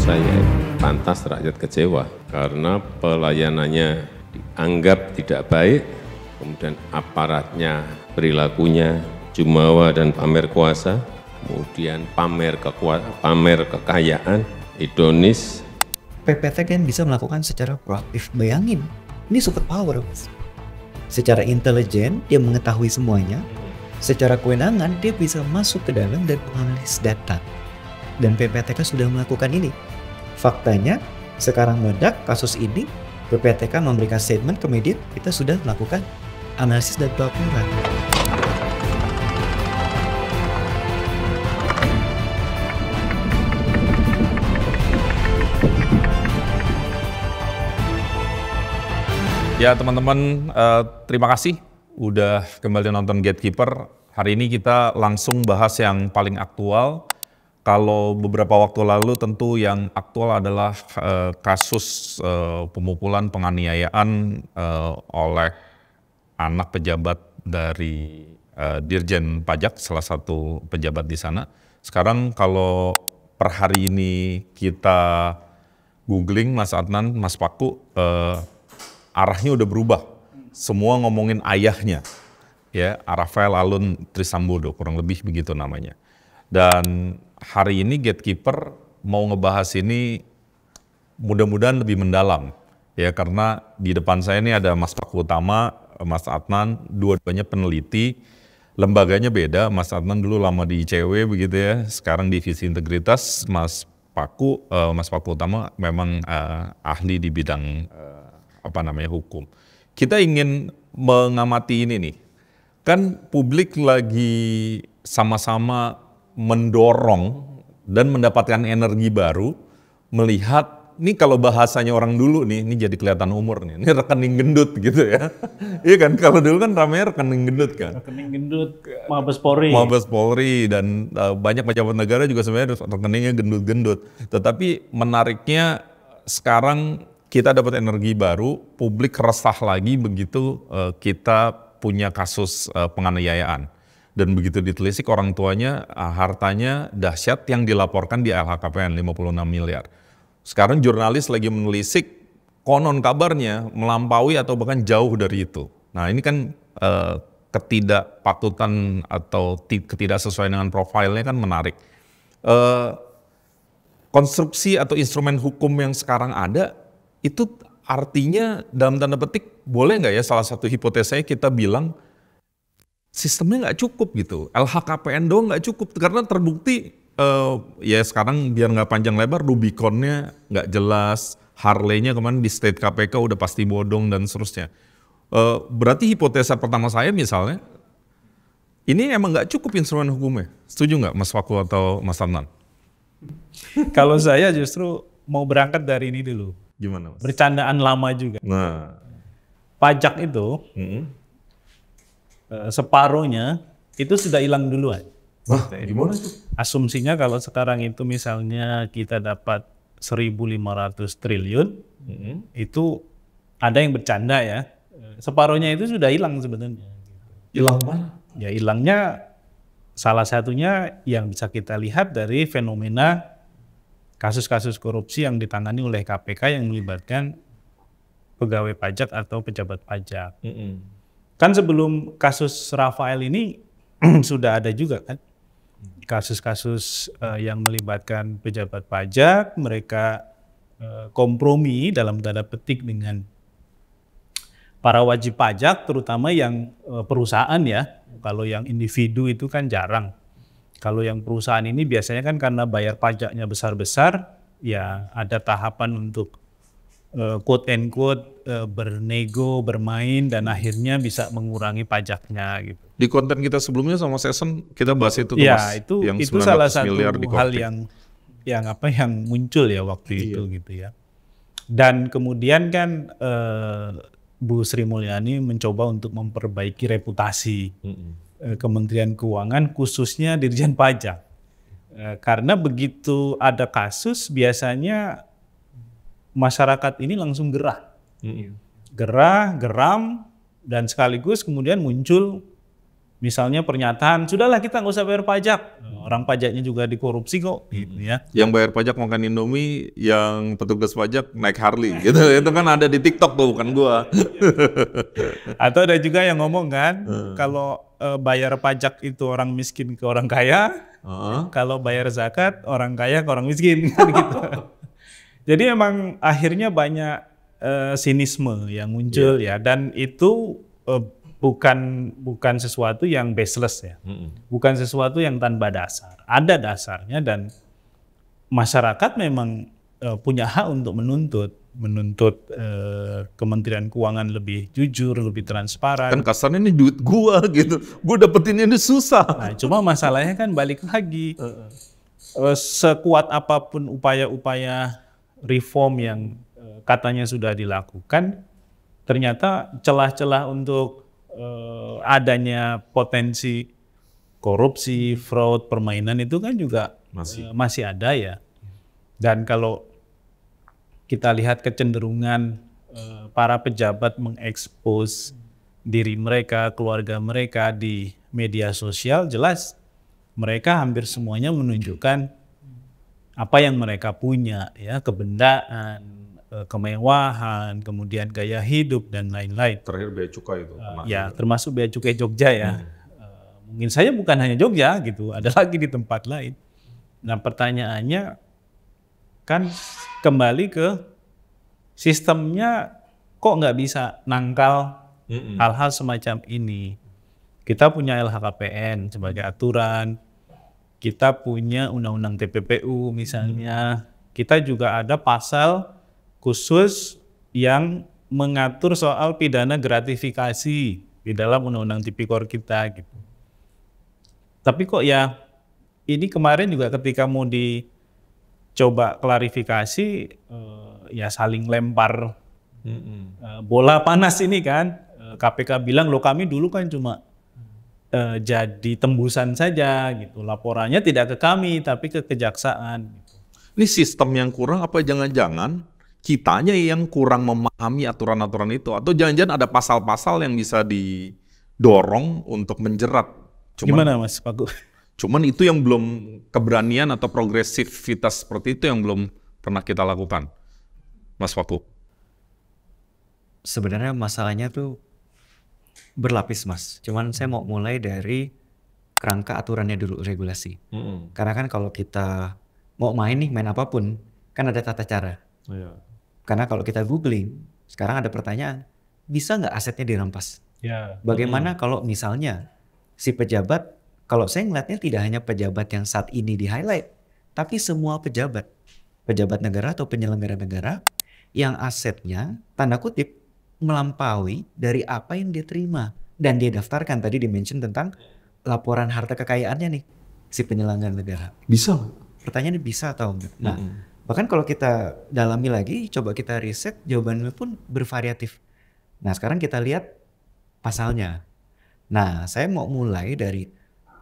saya pantas rakyat kecewa karena pelayanannya dianggap tidak baik, kemudian aparatnya perilakunya jumawa dan pamer kuasa, kemudian pamer kekayaan, hedonis. PPT kan bisa melakukan secara proaktif. Bayangin, ini super power. Secara intelijen dia mengetahui semuanya, secara kewenangan dia bisa masuk ke dalam dan menganalisis data. Dan PPTK sudah melakukan ini. Faktanya, sekarang meledak kasus ini, PPTK memberikan statement ke media, kita sudah melakukan analisis dan pelaporan. Ya teman-teman, terima kasih udah kembali nonton Gatekeeper. Hari ini kita langsung bahas yang paling aktual. Kalau beberapa waktu lalu tentu yang aktual adalah kasus pemukulan penganiayaan oleh anak pejabat dari Dirjen Pajak, salah satu pejabat di sana. Sekarang kalau per hari ini kita googling Mas Adnan, Mas Paku, arahnya udah berubah. Semua ngomongin ayahnya, ya, Rafael Alun Trisambodo, kurang lebih begitu namanya. Dan hari ini Gatekeeper mau ngebahas ini mudah-mudahan lebih mendalam, ya, karena di depan saya ini ada Mas Paku Utama, Mas Adnan, dua-duanya peneliti, lembaganya beda. Mas Adnan dulu lama di ICW begitu ya, sekarang Divisi Integritas. Mas Paku Utama memang ahli di bidang hukum. Kita ingin mengamati ini nih, kan publik lagi sama-sama mendorong dan mendapatkan energi baru melihat, nih kalau bahasanya orang dulu nih, ini jadi kelihatan umur nih, ini rekening gendut gitu ya. Iya kan, kalau dulu kan ramai rekening gendut kan. Rekening gendut, Mabes Polri. Mabes Polri dan banyak pejabat negara juga sebenarnya rekeningnya gendut-gendut. Tetapi menariknya sekarang kita dapat energi baru, publik resah lagi begitu kita punya kasus penganiayaan. Dan begitu ditelisik orang tuanya, hartanya dahsyat yang dilaporkan di LHKPN 56 miliar. Sekarang jurnalis lagi menelisik, konon kabarnya melampaui atau bahkan jauh dari itu. Nah ini kan ketidakpatutan atau ketidaksesuaian dengan profilnya kan menarik. Konstruksi atau instrumen hukum yang sekarang ada, itu artinya dalam tanda petik boleh nggak ya salah satu hipotesanya kita bilang sistemnya nggak cukup gitu, LHKPN doang nggak cukup karena terbukti ya sekarang biar nggak panjang lebar Rubiconnya nggak jelas, Harley-nya kemarin di state KPK udah pasti bodong dan seterusnya. Berarti hipotesa pertama saya misalnya ini emang nggak cukup instrumen hukumnya, setuju nggak Mas Paku atau Mas Adnan? Kalau saya justru mau berangkat dari ini dulu. Gimana Mas? Bercandaan lama juga. Nah, pajak itu separuhnya itu sudah hilang duluan. Wah, gimana tuh? Asumsinya kalau sekarang itu misalnya kita dapat 1.500 triliun, itu ada yang bercanda ya, separuhnya itu sudah hilang sebenarnya. Hilang mana? Ya hilangnya salah satunya yang bisa kita lihat dari fenomena kasus-kasus korupsi yang ditangani oleh KPK yang melibatkan pegawai pajak atau pejabat pajak. Kan sebelum kasus Rafael ini sudah ada juga kan kasus-kasus yang melibatkan pejabat pajak, mereka kompromi dalam tanda petik dengan para wajib pajak, terutama yang perusahaan ya. Kalau yang individu itu kan jarang. Kalau yang perusahaan ini biasanya kan karena bayar pajaknya besar-besar, ya ada tahapan untuk quote and quote bernego, bermain, dan akhirnya bisa mengurangi pajaknya gitu. Di konten kita sebelumnya sama Season kita bahas itu tuh ya, Mas, itu yang salah satu miliar hal yang muncul ya waktu itu gitu ya. Dan kemudian kan Bu Sri Mulyani mencoba untuk memperbaiki reputasi Kementerian Keuangan, khususnya Dirjen Pajak. Karena begitu ada kasus, biasanya masyarakat ini langsung gerah, geram, dan sekaligus kemudian muncul Misalnya pernyataan, sudahlah kita nggak usah bayar pajak. Orang pajaknya juga dikorupsi kok, gitu ya. Yang bayar pajak makan Indomie, yang petugas pajak naik Harley gitu. Itu kan ada di TikTok tuh, bukan gua. Atau ada juga yang ngomong kan, kalau bayar pajak itu orang miskin ke orang kaya, kalau bayar zakat orang kaya ke orang miskin kan gitu. Jadi emang akhirnya banyak sinisme yang muncul ya, dan itu bukan sesuatu yang baseless ya, bukan sesuatu yang tanpa dasar. Ada dasarnya dan masyarakat memang punya hak untuk menuntut Kementerian Keuangan lebih jujur, lebih transparan. Kan kasarnya ini duit gua gitu, gua dapetinnya ini susah. Nah, cuma masalahnya kan balik lagi, sekuat apapun upaya-upaya reform yang katanya sudah dilakukan, ternyata celah-celah untuk adanya potensi korupsi, fraud, permainan itu kan juga masih ada ya. Dan kalau kita lihat kecenderungan para pejabat mengekspos diri mereka, keluarga mereka di media sosial, jelas mereka hampir semuanya menunjukkan apa yang mereka punya, ya, kebendaan, kemewahan, kemudian gaya hidup dan lain-lain. Terakhir bea cukai itu. Ya, termasuk bea cukai Jogja ya. Mungkin saja bukan hanya Jogja gitu, ada lagi di tempat lain. Nah, pertanyaannya kan kembali ke sistemnya, kok nggak bisa nangkal hal-hal semacam ini. Kita punya LHKPN sebagai aturan, kita punya undang-undang TPPU misalnya, kita juga ada pasal khusus yang mengatur soal pidana gratifikasi di dalam undang-undang tipikor kita gitu. Tapi kok ya ini kemarin juga ketika mau dicoba klarifikasi, ya saling lempar bola panas ini kan. KPK bilang, loh kami dulu kan cuma jadi tembusan saja gitu, laporannya tidak ke kami tapi ke kejaksaan. Ini sistem yang kurang apa jangan-jangan kitanya yang kurang memahami aturan-aturan itu, atau jangan-jangan ada pasal-pasal yang bisa didorong untuk menjerat. Gimana Mas Paku? Cuman itu yang belum, keberanian atau progresivitas seperti itu yang belum pernah kita lakukan, Mas Paku. Sebenarnya masalahnya tuh berlapis Mas. Cuman saya mau mulai dari kerangka aturannya dulu, regulasi. Karena kan kalau kita mau main apapun, kan ada tata cara. Karena kalau kita googling, sekarang ada pertanyaan, bisa nggak asetnya dirampas? Bagaimana kalau misalnya si pejabat, kalau saya ngeliatnya tidak hanya pejabat yang saat ini di highlight, tapi semua pejabat negara atau penyelenggara negara yang asetnya, tanda kutip, melampaui dari apa yang dia terima. Dan dia daftarkan, tadi di-mention tentang laporan harta kekayaannya nih, si penyelenggara negara. Bisa nggak? Pertanyaannya bisa atau enggak? Nah, bahkan kalau kita dalami lagi, coba kita riset, jawabannya pun bervariatif. Nah, sekarang kita lihat pasalnya. Nah, saya mau mulai dari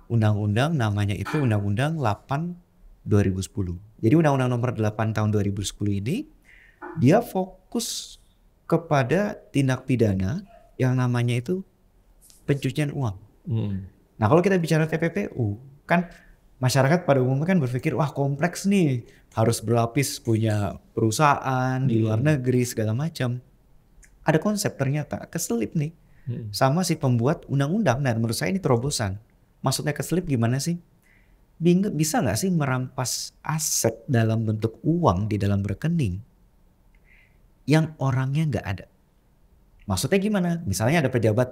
undang-undang, namanya itu Undang-Undang 8 2010. Jadi Undang-Undang nomor 8 tahun 2010 ini, dia fokus kepada tindak pidana yang namanya itu pencucian uang. Nah, kalau kita bicara TPPU, kan masyarakat pada umumnya kan berpikir, wah kompleks nih, harus berlapis, punya perusahaan di luar negeri segala macam. Ada konsep ternyata keselip nih sama si pembuat undang-undang. Nah, menurut saya ini terobosan. Maksudnya keselip gimana sih? Bisa nggak sih merampas aset dalam bentuk uang di dalam rekening yang orangnya nggak ada? Maksudnya gimana? Misalnya ada pejabat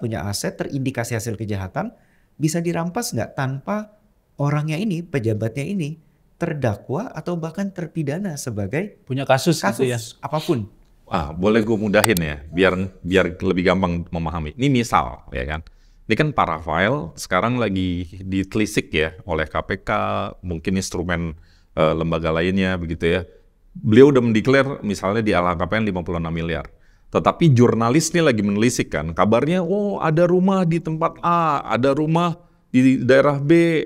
punya aset terindikasi hasil kejahatan, bisa dirampas nggak tanpa orangnya ini, pejabatnya ini terdakwa atau bahkan terpidana sebagai punya kasus gitu ya? Apapun. Boleh gue mudahin ya, biar lebih gampang memahami. Ini misal, ya kan? Ini kan Pak Rafael sekarang lagi ditelisik ya oleh KPK, mungkin instrumen lembaga lainnya begitu ya. Beliau udah mendeklar misalnya di LHKPN 56 miliar. Tetapi jurnalis ini lagi menelisik kan, kabarnya ada rumah di tempat A, ada rumah di daerah B,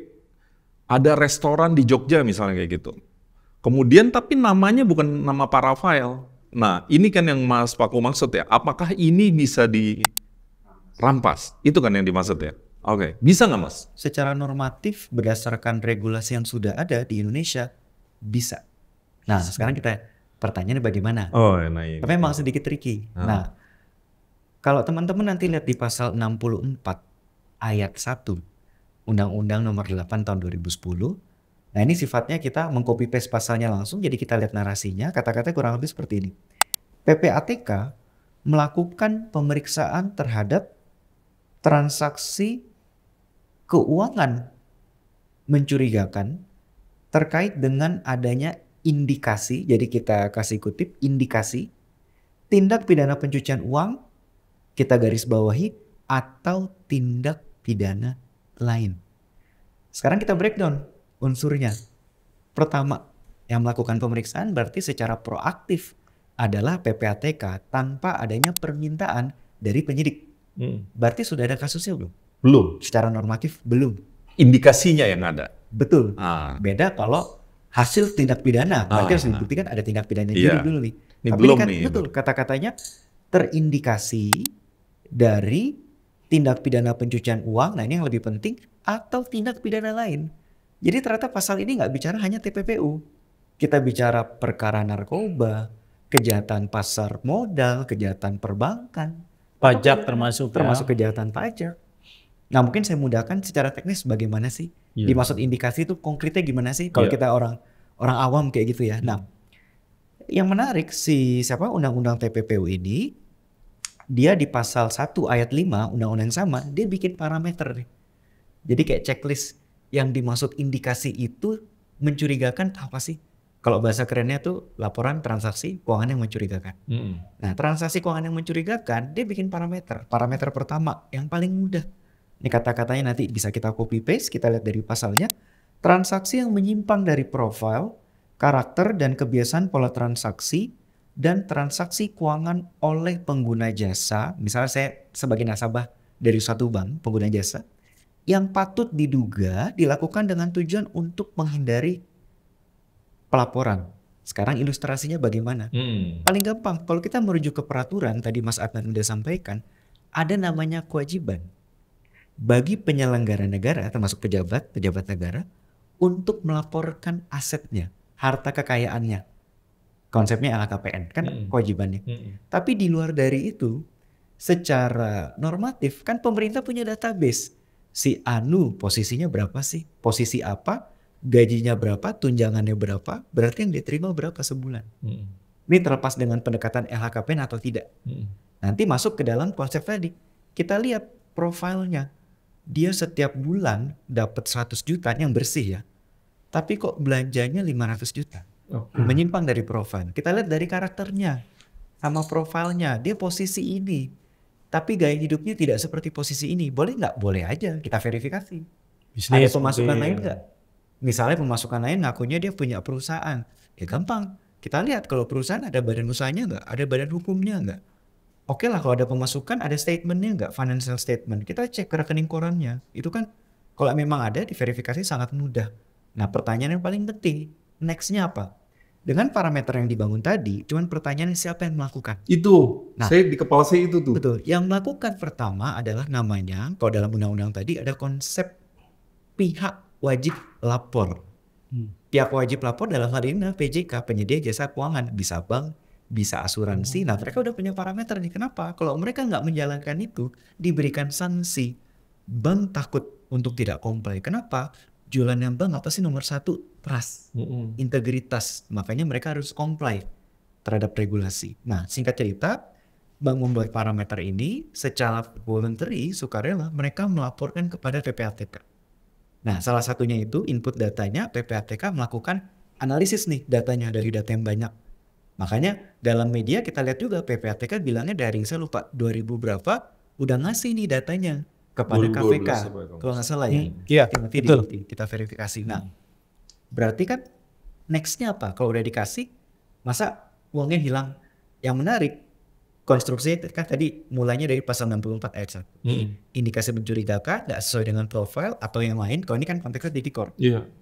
ada restoran di Jogja misalnya kayak gitu. Kemudian tapi namanya bukan nama Pak Rafael. Nah, ini kan yang Mas Paku maksud ya, apakah ini bisa rampas. Itu kan yang dimaksud ya? Oke. Bisa nggak Mas? Secara normatif berdasarkan regulasi yang sudah ada di Indonesia bisa. Nah, sekarang pertanyaannya bagaimana? Oh, nah ini. Tapi memang sedikit tricky. Nah, kalau teman-teman nanti lihat di pasal 64 ayat 1 Undang-Undang Nomor 8 tahun 2010. Nah, ini sifatnya kita mengcopy paste pasalnya langsung, jadi kita lihat narasinya, kata-katanya kurang lebih seperti ini. PPATK melakukan pemeriksaan terhadap transaksi keuangan mencurigakan terkait dengan adanya indikasi, jadi kita kasih kutip, indikasi tindak pidana pencucian uang, kita garis bawahi, atau tindak pidana lain. Sekarang kita breakdown unsurnya. Pertama, yang melakukan pemeriksaan berarti secara proaktif adalah PPATK tanpa adanya permintaan dari penyidik. Berarti sudah ada kasusnya belum? Belum. Secara normatif belum. Indikasinya yang ada. Betul. Ah. Beda kalau hasil tindak pidana. Berarti harus dibuktikan ada tindak pidana Iya. dulu nih. Ini Tapi belum kan nih. betul kata-katanya terindikasi dari tindak pidana pencucian uang. Nah, ini yang lebih penting, atau tindak pidana lain. Jadi ternyata pasal ini nggak bicara hanya TPPU. Kita bicara perkara narkoba, kejahatan pasar modal, kejahatan perbankan, Pajak termasuk kejahatan pajak. Nah, mungkin saya mudahkan secara teknis bagaimana sih dimaksud indikasi itu konkretnya gimana sih kalau kita orang awam kayak gitu ya. Nah, yang menarik undang-undang TPPU ini, dia di pasal 1 ayat 5 undang-undang yang sama, dia bikin parameter nih. Jadi kayak checklist yang dimaksud indikasi itu mencurigakan apa sih? Kalau bahasa kerennya tuh laporan transaksi keuangan yang mencurigakan. Nah, transaksi keuangan yang mencurigakan, dia bikin parameter. Parameter pertama yang paling mudah. Ini kata-katanya nanti bisa kita copy paste, kita lihat dari pasalnya. Transaksi yang menyimpang dari profil, karakter dan kebiasaan pola transaksi, dan transaksi keuangan oleh pengguna jasa. Misalnya saya sebagai nasabah dari suatu bank, pengguna jasa, yang patut diduga dilakukan dengan tujuan untuk menghindari pelaporan. Sekarang ilustrasinya bagaimana? Paling gampang, kalau kita merujuk ke peraturan, tadi Mas Adnan udah sampaikan, ada namanya kewajiban bagi penyelenggara negara, termasuk pejabat negara, untuk melaporkan asetnya, harta kekayaannya. Konsepnya LHKPN, kan kewajibannya. Tapi di luar dari itu, secara normatif, kan pemerintah punya database. Si Anu posisinya berapa sih? Posisi apa? Gajinya berapa? Tunjangannya berapa? Berarti yang diterima berapa sebulan? Ini terlepas dengan pendekatan LHKPN atau tidak. Nanti masuk ke dalam konsep tadi. Kita lihat profilnya. Dia setiap bulan dapat 100 juta yang bersih ya. Tapi kok belanjanya 500 juta. Menyimpang dari profil. Kita lihat dari karakternya sama profilnya. Dia posisi ini. Tapi gaya hidupnya tidak seperti posisi ini. Boleh nggak? Boleh aja. Kita verifikasi. Ada pemasukan lain nggak? Misalnya pemasukan lain ngakunya dia punya perusahaan. Ya gampang. Kita lihat kalau perusahaan ada badan usahanya nggak? Ada badan hukumnya nggak? Oke lah kalau ada pemasukan ada statementnya nggak? Financial statement. Kita cek ke rekening korannya. Itu kan kalau memang ada diverifikasi sangat mudah. Nah pertanyaan yang paling penting. Nextnya apa? Dengan parameter yang dibangun tadi, cuman pertanyaannya siapa yang melakukan? Itu, saya di kepala saya itu tuh. Betul. Yang melakukan pertama adalah namanya, kalau dalam undang-undang tadi ada konsep pihak wajib lapor. Pihak wajib lapor dalam hal ini PJK, penyedia jasa keuangan, bisa bank, bisa asuransi. Nah mereka udah punya parameter nih. Kenapa? Kalau mereka nggak menjalankan itu, diberikan sanksi. Bank takut untuk tidak comply. Kenapa? Jualannya bank apa sih nomor satu? Trust, integritas. Makanya mereka harus comply terhadap regulasi. Nah singkat cerita, bank membuat parameter ini secara voluntary, sukarela, mereka melaporkan kepada PPATK. Nah salah satunya itu input datanya, PPATK melakukan analisis nih datanya dari data yang banyak. Makanya dalam media kita lihat juga PPATK bilangnya dari saya lupa 2000 berapa udah ngasih nih datanya kepada KPK. Kalau nggak salah ya. Iya, Nanti betul. kita verifikasi. Nah berarti kan nextnya apa? Kalau udah dikasih, masa uangnya hilang? Yang menarik, konstruksinya kan tadi mulainya dari pasal 64 ayat 1. Indikasi mencurigakan, nggak sesuai dengan profil atau yang lain. Kalau ini kan konteksnya tipikor.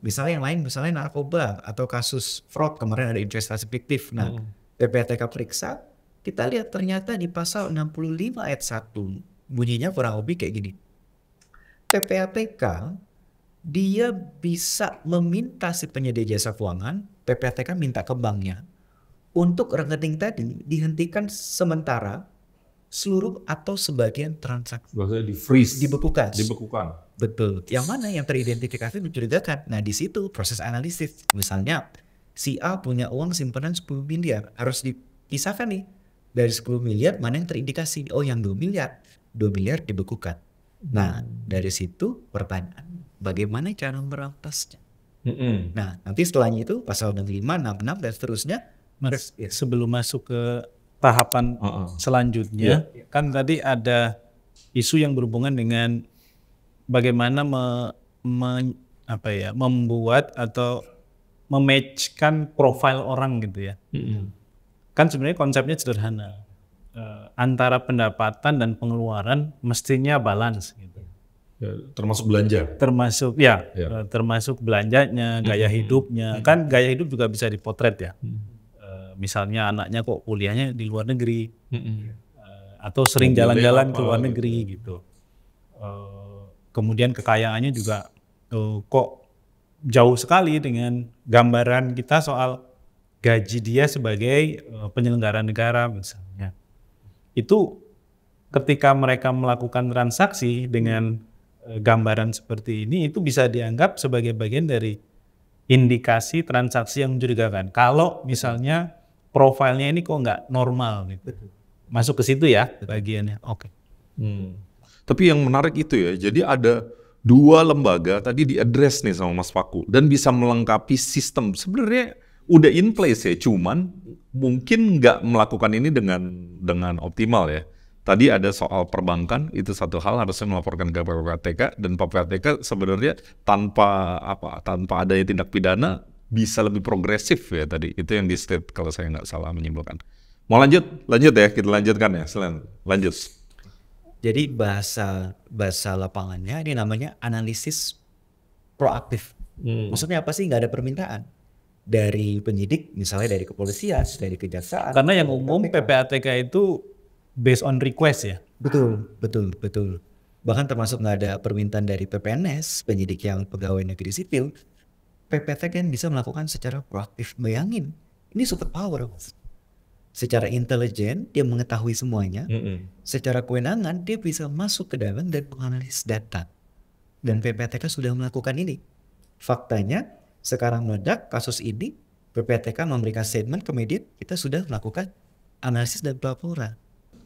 Misalnya yang lain, misalnya narkoba atau kasus fraud, kemarin ada investasi fiktif. Nah, PPATK periksa, kita lihat ternyata di pasal 65 ayat 1 bunyinya kurang lebih kayak gini. PPATK dia bisa meminta si penyedia jasa keuangan, PPATK minta ke banknya untuk rekening tadi dihentikan sementara seluruh atau sebagian transaksi. Bahasanya di freeze, Dibekukan. Betul. Yang mana yang teridentifikasi mencurigakan. Nah di situ proses analisis. Misalnya si A punya uang simpanan 10 miliar. Harus dipisahkan nih. Dari 10 miliar mana yang terindikasi. Oh yang 2 miliar. 2 miliar dibekukan. Nah dari situ pertanyaan. Bagaimana cara meramtasnya? Nah nanti setelahnya itu pasal 65, 66 dan seterusnya. Mas, sebelum masuk ke tahapan selanjutnya. Kan tadi ada isu yang berhubungan dengan bagaimana membuat atau mematchkan profil orang gitu ya. Kan sebenarnya konsepnya sederhana. Antara pendapatan dan pengeluaran mestinya balance gitu. Ya, termasuk belanja. Termasuk belanjanya, gaya hidupnya. Kan gaya hidup juga bisa dipotret ya. Misalnya anaknya kok kuliahnya di luar negeri. Atau sering jalan-jalan ke luar negeri gitu. Kemudian kekayaannya juga kok jauh sekali dengan gambaran kita soal gaji dia sebagai penyelenggara negara misalnya. Itu ketika mereka melakukan transaksi dengan gambaran seperti ini itu bisa dianggap sebagai bagian dari indikasi transaksi yang mencurigakan. Kalau misalnya profilnya ini kok nggak normal gitu. Masuk ke situ ya bagiannya. Oke. Tapi yang menarik itu ya, jadi ada dua lembaga tadi diadres nih sama Mas Faku dan bisa melengkapi sistem. Sebenarnya udah in place ya, cuman mungkin nggak melakukan ini dengan optimal ya. Tadi ada soal perbankan, itu satu hal harusnya melaporkan ke PPATK dan PPATK sebenarnya tanpa adanya tindak pidana bisa lebih progresif ya tadi. Itu yang di state kalau saya nggak salah menyimpulkan. Mau lanjut ya, kita lanjutkan ya. Lanjut. Jadi bahasa lapangannya ini namanya analisis proaktif. Maksudnya apa sih? Nggak ada permintaan dari penyidik, misalnya dari kepolisian, dari kejaksaan. Karena yang umum PPATK itu based on request ya. Betul. Bahkan termasuk nggak ada permintaan dari PPNS, penyidik yang pegawai negeri sipil, PPATK kan bisa melakukan secara proaktif. Bayangin, ini super power. Secara intelijen dia mengetahui semuanya. Secara kewenangan dia bisa masuk ke dalam dan menganalisis data. Dan PPATK sudah melakukan ini. Faktanya sekarang meledak kasus ini, PPATK memberikan statement ke media, kita sudah melakukan analisis dan pelaporan.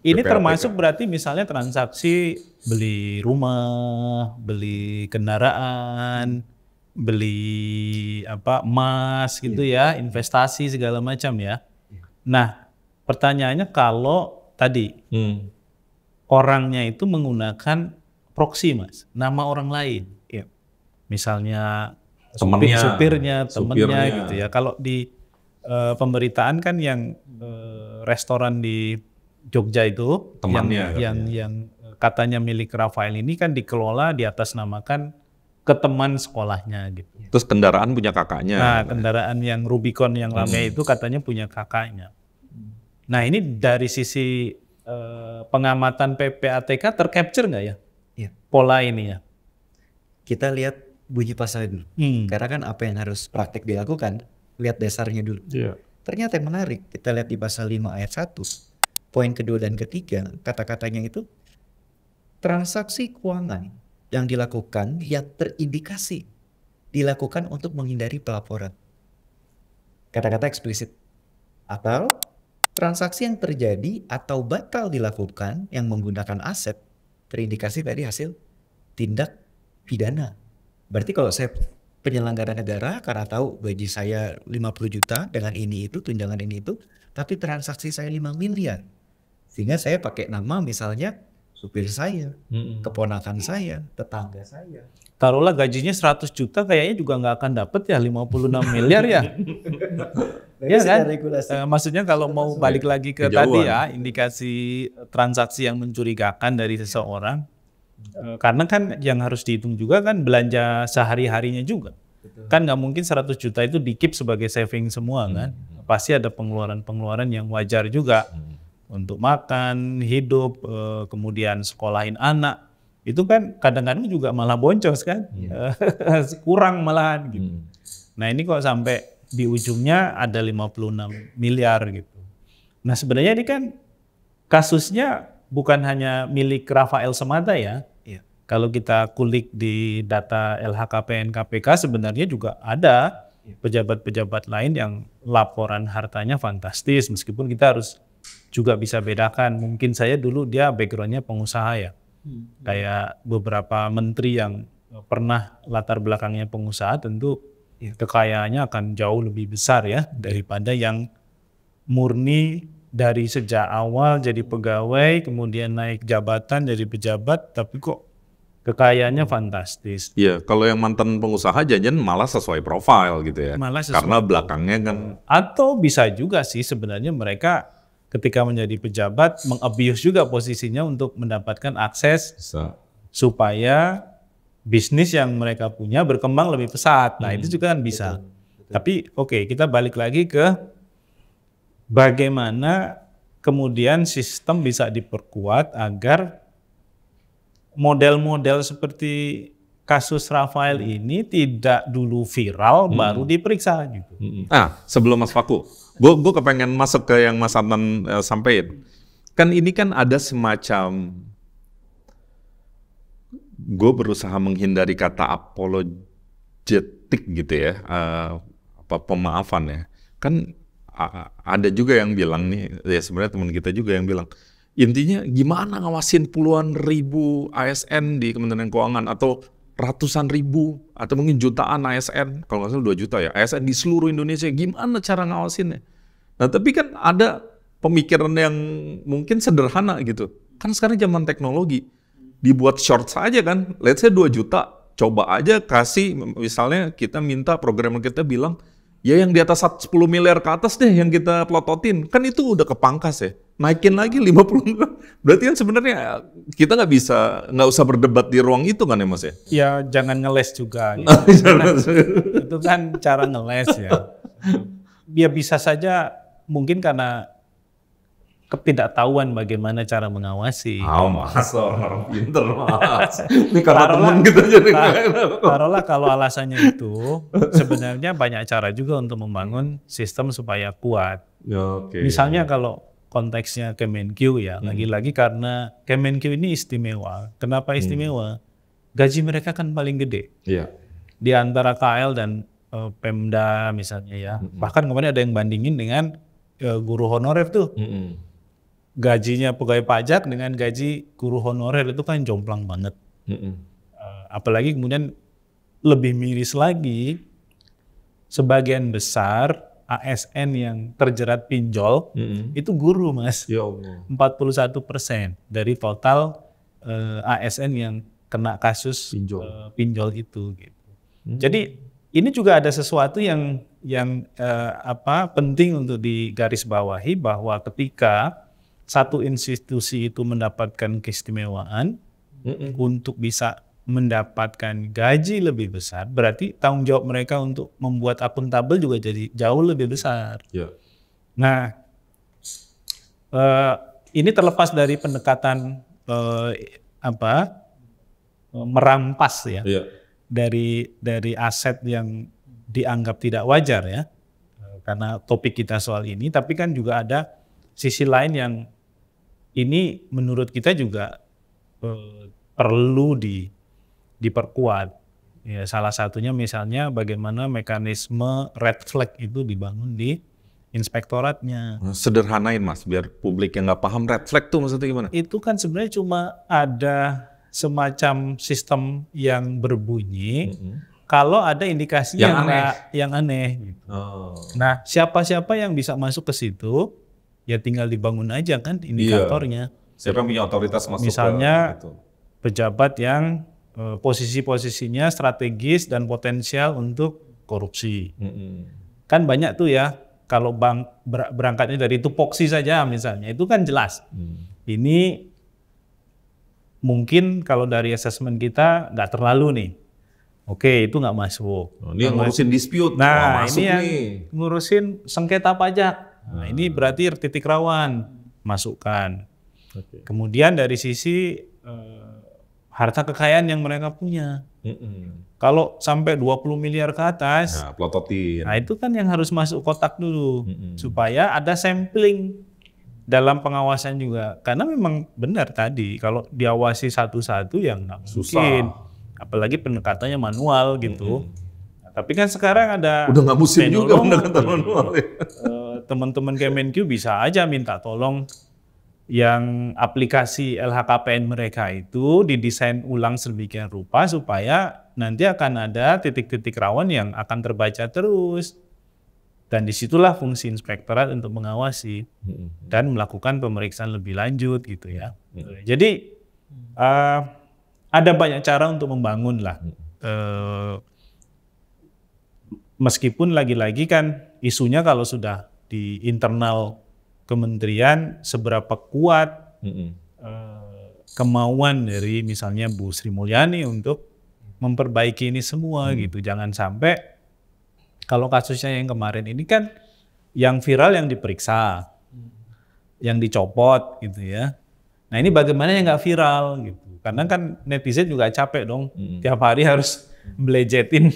Ini termasuk berarti misalnya transaksi beli rumah, beli kendaraan, beli emas gitu ya, investasi segala macam ya. Nah, pertanyaannya kalau tadi orangnya itu menggunakan proxy Mas, nama orang lain. Ya. Misalnya supirnya, temennya gitu ya. Kalau di pemberitaan kan yang restoran di Jogja itu temannya yang katanya milik Rafael ini kan dikelola di atas namakan ke teman sekolahnya gitu. Terus kendaraan punya kakaknya. Nah, kendaraan yang Rubicon yang lama itu katanya punya kakaknya. Nah, ini dari sisi pengamatan PPATK tercapture nggak ya? Iya. Pola ini ya. Kita lihat bunyi pasal dulu. Karena kan apa yang harus praktik dilakukan, lihat dasarnya dulu. Ternyata yang menarik, kita lihat di pasal 5 ayat 1. Poin kedua dan ketiga, kata-katanya itu transaksi keuangan yang dilakukan yang terindikasi dilakukan untuk menghindari pelaporan. Kata-kata eksplisit. Atau transaksi yang terjadi atau batal dilakukan yang menggunakan aset terindikasi dari hasil tindak pidana. Berarti kalau saya penyelenggara negara karena tahu gaji saya 50 juta dengan ini itu, tunjangan ini itu, tapi transaksi saya 5 miliar. Sehingga saya pakai nama misalnya supir saya, keponakan saya, tetangga saya. Taruhlah gajinya 100 juta kayaknya juga nggak akan dapet ya 56 miliar ya. Ya kan? Maksudnya kalau mau balik lagi ke tadi ya, indikasi transaksi yang mencurigakan dari seseorang. Karena kan yang harus dihitung juga kan belanja sehari-harinya juga. Kan nggak mungkin 100 juta itu di-keep sebagai saving semua kan. Pasti ada pengeluaran-pengeluaran yang wajar juga. untuk makan, hidup, kemudian sekolahin anak, itu kan kadang-kadang juga malah boncos kan, kurang malahan gitu. Nah ini kok sampai di ujungnya ada 56 miliar gitu. Nah sebenarnya ini kan kasusnya bukan hanya milik Rafael semata ya. Kalau kita kulik di data LHKPN KPK sebenarnya juga ada pejabat-pejabat lain yang laporan hartanya fantastis, meskipun kita harus juga bisa bedakan. Mungkin saya dulu dia backgroundnya pengusaha ya, kayak beberapa menteri yang pernah latar belakangnya pengusaha, tentu kekayaannya akan jauh lebih besar ya daripada yang murni dari sejak awal jadi pegawai, kemudian naik jabatan jadi pejabat, tapi kok kekayaannya fantastis. Iya, kalau yang mantan pengusaha janjian malah sesuai profil gitu ya. Malah sesuai Karena belakangnya kan. Atau bisa juga sih sebenarnya mereka ketika menjadi pejabat meng-abuse juga posisinya untuk mendapatkan akses supaya bisnis yang mereka punya berkembang lebih pesat. Nah itu juga kan bisa. Tapi oke, kita balik lagi ke bagaimana kemudian sistem bisa diperkuat agar model-model seperti kasus Rafael ini tidak dulu viral baru diperiksa gitu. Sebelum Mas Faku, gue kepengen masuk ke yang Mas Adnan sampaikan. Kan ini kan ada semacam, gue berusaha menghindari kata apologetik gitu ya, pemaafan ya. Kan ada juga yang bilang nih, ya sebenarnya teman kita juga yang bilang, intinya gimana ngawasin puluhan ribu ASN di Kementerian Keuangan atau ratusan ribu atau mungkin jutaan ASN, kalau nggak salah 2 juta ya, ASN di seluruh Indonesia, gimana cara ngawasinnya? Nah tapi kan ada pemikiran yang mungkin sederhana gitu, kan sekarang zaman teknologi, dibuat short saja kan, let's say 2 juta, coba aja kasih, misalnya kita minta programmer kita bilang, ya yang di atas 10 miliar ke atas deh yang kita plototin, kan itu udah kepangkas ya. Naikin lagi 50 miliar. Berarti kan sebenarnya kita nggak usah berdebat di ruang itu kan ya Mas ya? Ya jangan ngeles juga. Gitu. Itu kan cara ngeles ya. Dia bisa saja mungkin karena ketidaktahuan bagaimana cara mengawasi. Mas, orang pinter Mas. Ini karena teman kita jadi. Taruhlah kalau alasannya itu, sebenarnya banyak cara juga untuk membangun sistem supaya kuat. Misalnya kalau konteksnya Kemenq ya, lagi-lagi karena Kemenq ini istimewa. Kenapa istimewa? Gaji mereka kan paling gede. Di antara KL dan Pemda misalnya ya. Bahkan kemarin ada yang bandingin dengan guru honorer tuh. Gajinya pegawai pajak dengan gaji guru honorer itu kan jomplang banget. Apalagi kemudian lebih miris lagi, sebagian besar ASN yang terjerat pinjol itu guru Mas. Ya Allah. 41% dari total ASN yang kena kasus pinjol itu. Gitu. Jadi ini juga ada sesuatu yang penting untuk digarisbawahi, bahwa ketika satu institusi itu mendapatkan keistimewaan untuk bisa mendapatkan gaji lebih besar, berarti tanggung jawab mereka untuk membuat akuntabel juga jadi jauh lebih besar. Nah, ini terlepas dari pendekatan merampas ya, dari aset yang dianggap tidak wajar ya, karena topik kita soal ini, tapi kan juga ada sisi lain yang ini menurut kita juga perlu diperkuat. Ya, salah satunya misalnya bagaimana mekanisme red flag itu dibangun di inspektoratnya. Sederhanain Mas, biar publik yang nggak paham red flag tuh maksudnya gimana? Itu kan sebenarnya cuma ada semacam sistem yang berbunyi kalau ada indikasi yang aneh. Gitu. Nah, siapa-siapa yang bisa masuk ke situ, ya tinggal dibangun aja kan indikatornya. Siapa yang punya otoritas masuk misalnya ke gitu. Pejabat yang posisi-posisinya strategis dan potensial untuk korupsi. Kan banyak tuh ya, kalau bank berangkatnya dari tupoksi saja misalnya, itu kan jelas. Ini mungkin kalau dari asesmen kita nggak terlalu nih. Oke, itu nggak masuk. Ini yang ngurusin dispute. Nah, ini yang ngurusin sengketa pajak. Nah, ini berarti titik rawan. masukan. Oke. Kemudian dari sisi harta kekayaan yang mereka punya. Kalau sampai 20 miliar ke atas, Nah, plototin. nah itu kan yang harus masuk kotak dulu supaya ada sampling dalam pengawasan juga. Karena memang benar tadi kalau diawasi satu-satu yang nggak mungkin, apalagi pendekatannya manual gitu. Nah, tapi kan sekarang ada Udah nggak musim juga teknologi. pendekatan manual ya. Teman-teman Kemenq bisa aja minta tolong yang aplikasi LHKPN mereka itu didesain ulang sedemikian rupa supaya nanti akan ada titik-titik rawan yang akan terbaca terus. Dan disitulah fungsi inspektorat untuk mengawasi dan melakukan pemeriksaan lebih lanjut gitu ya. Jadi ada banyak cara untuk membangun lah. Meskipun lagi-lagi kan isunya kalau sudah di internal kementerian seberapa kuat kemauan dari misalnya Bu Sri Mulyani untuk memperbaiki ini semua gitu. Jangan sampai kalau kasusnya yang kemarin ini kan yang viral yang diperiksa, yang dicopot gitu ya. Nah ini bagaimana yang nggak viral gitu. Karena kan netizen juga capek dong, tiap hari harus belejetin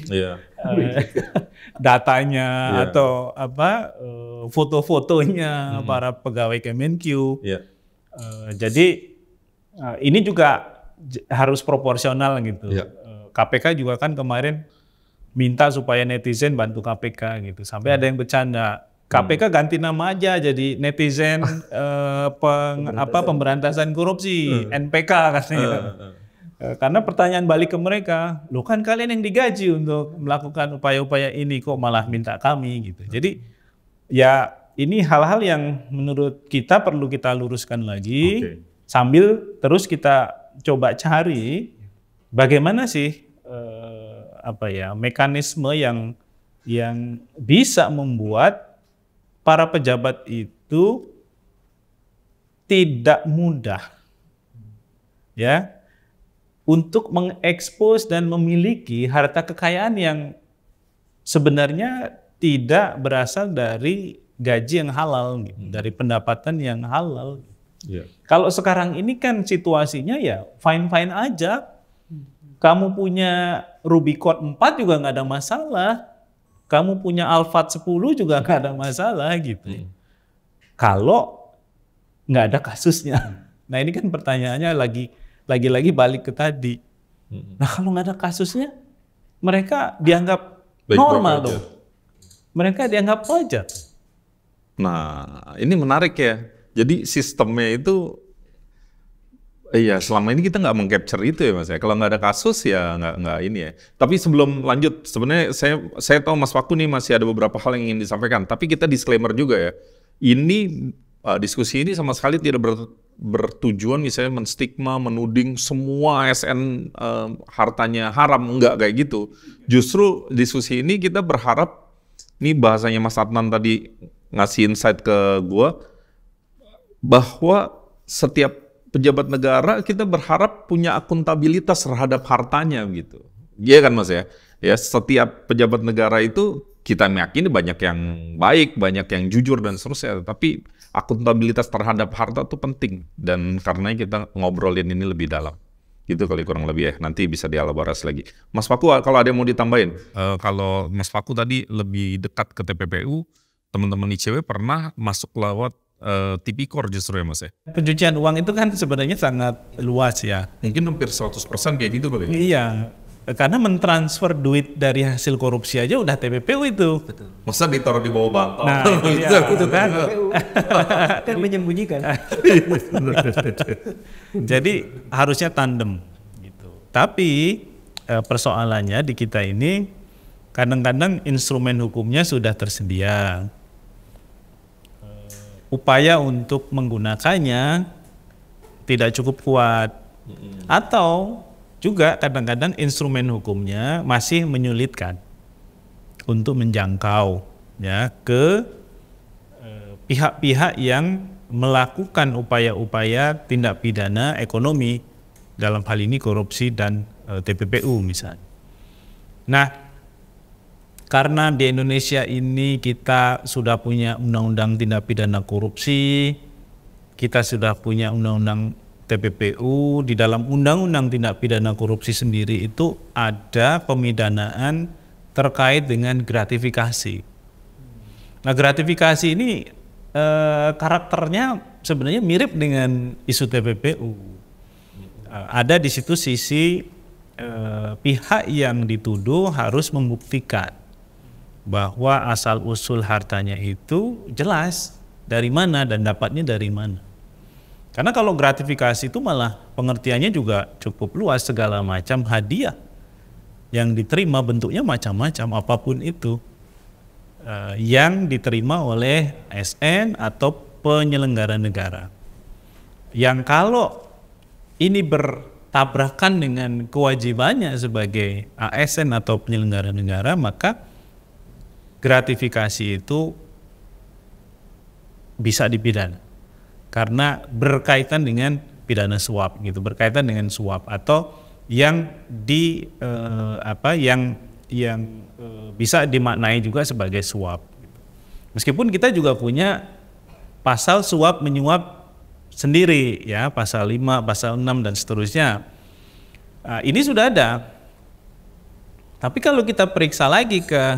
datanya atau apa foto-fotonya para pegawai Kemenq. Jadi ini juga harus proporsional gitu. KPK juga kan kemarin minta supaya netizen bantu KPK gitu. Sampai ada yang bercanda, KPK ganti nama aja jadi netizen pemberantasan korupsi, NPK katanya. Karena pertanyaan balik ke mereka, loh kan kalian yang digaji untuk melakukan upaya-upaya ini kok malah minta kami gitu. Jadi ya ini hal-hal yang menurut kita perlu kita luruskan lagi sambil terus kita coba cari bagaimana sih mekanisme yang bisa membuat para pejabat itu tidak mudah ya untuk mengekspos dan memiliki harta kekayaan yang sebenarnya tidak berasal dari gaji yang halal, gitu, dari pendapatan yang halal. Kalau sekarang ini kan situasinya ya fine-fine aja. Kamu punya Rubicon 4 juga nggak ada masalah. Kamu punya Alphard 10 juga nggak ada masalah gitu. Kalau nggak ada kasusnya. Nah ini kan pertanyaannya lagi-lagi balik ke tadi. Nah kalau nggak ada kasusnya, mereka dianggap normal dong. Mereka dianggap wajar. Nah ini menarik ya. Jadi sistemnya itu, iya selama ini kita nggak meng-capture itu ya Mas ya. Kalau nggak ada kasus ya nggak ini ya. Tapi sebelum lanjut, sebenarnya saya tahu Mas Paku nih masih ada beberapa hal yang ingin disampaikan. Tapi kita disclaimer juga ya. Ini diskusi ini sama sekali tidak bertujuan misalnya menstigma, menuding semua ASN hartanya haram, enggak kayak gitu. Justru diskusi ini kita berharap, ini bahasanya Mas Adnan tadi ngasih insight ke gua, bahwa setiap pejabat negara kita berharap punya akuntabilitas terhadap hartanya gitu. Iya kan Mas ya? Ya setiap pejabat negara itu kita meyakini banyak yang baik, banyak yang jujur dan seterusnya, tapi akuntabilitas terhadap harta itu penting, dan karena kita ngobrolin ini lebih dalam. Gitu kali kurang lebih ya, nanti bisa dielaborasi lagi. Mas Paku kalau ada yang mau ditambahin? Kalau Mas Paku tadi lebih dekat ke TPPU, teman-teman ICW pernah masuk lewat Tipikor justru ya Mas ya? Pencucian uang itu kan sebenarnya sangat luas ya. Mungkin hampir 100% kayak gitu kali ya? Iya, karena mentransfer duit dari hasil korupsi aja udah TPPU itu. Betul. Masa ditaruh di bawah bantal? Nah, itu kan. Kan menyembunyikan. Jadi harusnya tandem gitu. Tapi persoalannya di kita ini kadang-kadang instrumen hukumnya sudah tersedia. Upaya untuk menggunakannya tidak cukup kuat. Atau juga kadang-kadang instrumen hukumnya masih menyulitkan untuk menjangkau ya ke pihak-pihak yang melakukan upaya-upaya tindak pidana ekonomi, dalam hal ini korupsi dan TPPU misalnya. Nah, karena di Indonesia ini kita sudah punya undang-undang tindak pidana korupsi, kita sudah punya undang-undang TPPU, di dalam undang-undang tindak pidana korupsi sendiri itu ada pemidanaan terkait dengan gratifikasi. Nah, gratifikasi ini karakternya sebenarnya mirip dengan isu TPPU. Ada di situ sisi pihak yang dituduh harus membuktikan bahwa asal-usul hartanya itu jelas dari mana dan dapatnya dari mana. Karena kalau gratifikasi itu malah pengertiannya juga cukup luas, segala macam hadiah yang diterima bentuknya macam-macam, apapun itu yang diterima oleh ASN atau penyelenggara negara. Yang kalau ini bertabrakan dengan kewajibannya sebagai ASN atau penyelenggara negara, maka gratifikasi itu bisa dipidana karena berkaitan dengan pidana suap gitu, berkaitan dengan suap atau yang bisa dimaknai juga sebagai suap. Meskipun kita juga punya pasal suap menyuap sendiri ya, pasal 5, pasal 6 dan seterusnya. Ini sudah ada. Tapi kalau kita periksa lagi ke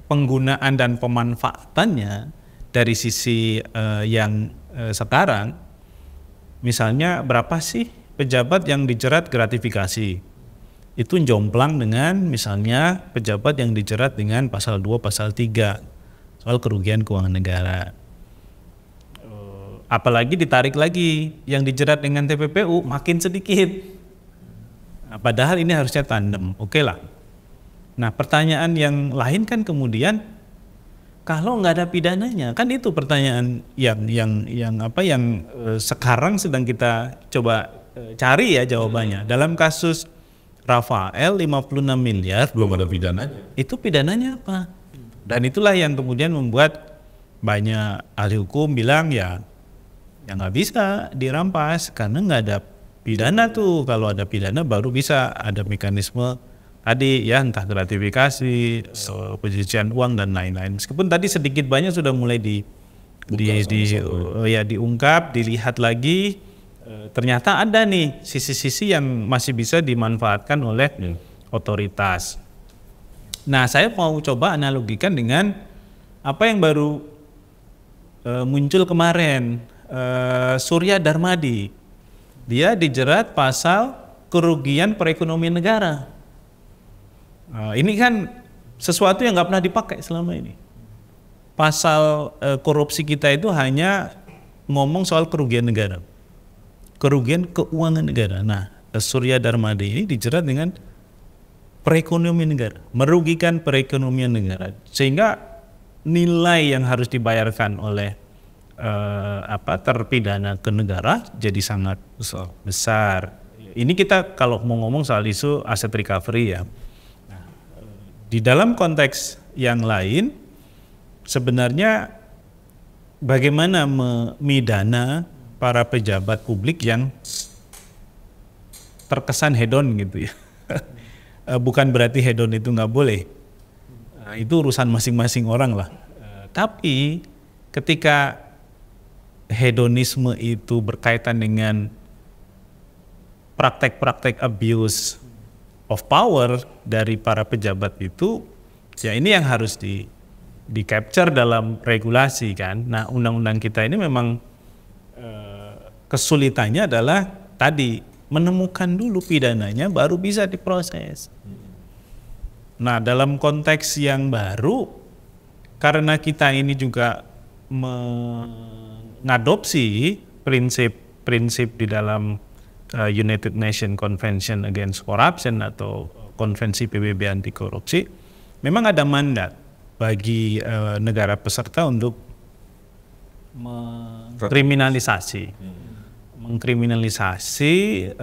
penggunaan dan pemanfaatannya dari sisi yang sekarang, misalnya berapa sih pejabat yang dijerat gratifikasi? Itu jomplang dengan misalnya pejabat yang dijerat dengan pasal 2, pasal 3 soal kerugian keuangan negara. Apalagi ditarik lagi yang dijerat dengan TPPU makin sedikit. Nah, padahal ini harusnya tandem, oke lah. Nah, pertanyaan yang lain kan kemudian kalau nggak ada pidananya, kan itu pertanyaan yang sekarang sedang kita coba cari ya jawabannya. Dalam kasus Rafael 56 miliar Belum ada pidananya. itu pidananya apa? Dan itulah yang kemudian membuat banyak ahli hukum bilang ya nggak bisa dirampas karena nggak ada pidana tuh. Kalau ada pidana baru bisa ada mekanisme tadi ya, entah gratifikasi, pencucian uang dan lain-lain. Meskipun tadi sedikit banyak sudah mulai diungkap, dilihat lagi, ternyata ada nih sisi-sisi yang masih bisa dimanfaatkan oleh otoritas. Nah, saya mau coba analogikan dengan apa yang baru muncul kemarin, Surya Darmadi. Dia dijerat pasal kerugian perekonomian negara. Ini kan sesuatu yang nggak pernah dipakai selama ini. Pasal korupsi kita itu hanya ngomong soal kerugian negara, kerugian keuangan negara. Nah, Surya Darmadi ini dijerat dengan perekonomian negara, merugikan perekonomian negara, sehingga nilai yang harus dibayarkan oleh terpidana ke negara jadi sangat besar. Ini kita kalau mau ngomong soal isu aset recovery ya. Di dalam konteks yang lain, sebenarnya bagaimana memidana para pejabat publik yang terkesan hedon gitu ya. Bukan berarti hedon itu nggak boleh. Itu urusan masing-masing orang lah. Tapi ketika hedonisme itu berkaitan dengan praktek-praktek abuse of power dari para pejabat itu, ya ini yang harus di capture dalam regulasi kan. Nah, undang-undang kita ini memang kesulitannya adalah tadi menemukan dulu pidananya baru bisa diproses. Nah, dalam konteks yang baru, karena kita ini juga mengadopsi prinsip-prinsip di dalam United Nations Convention Against Corruption atau konvensi PBB anti korupsi, memang ada mandat bagi negara peserta untuk mengkriminalisasi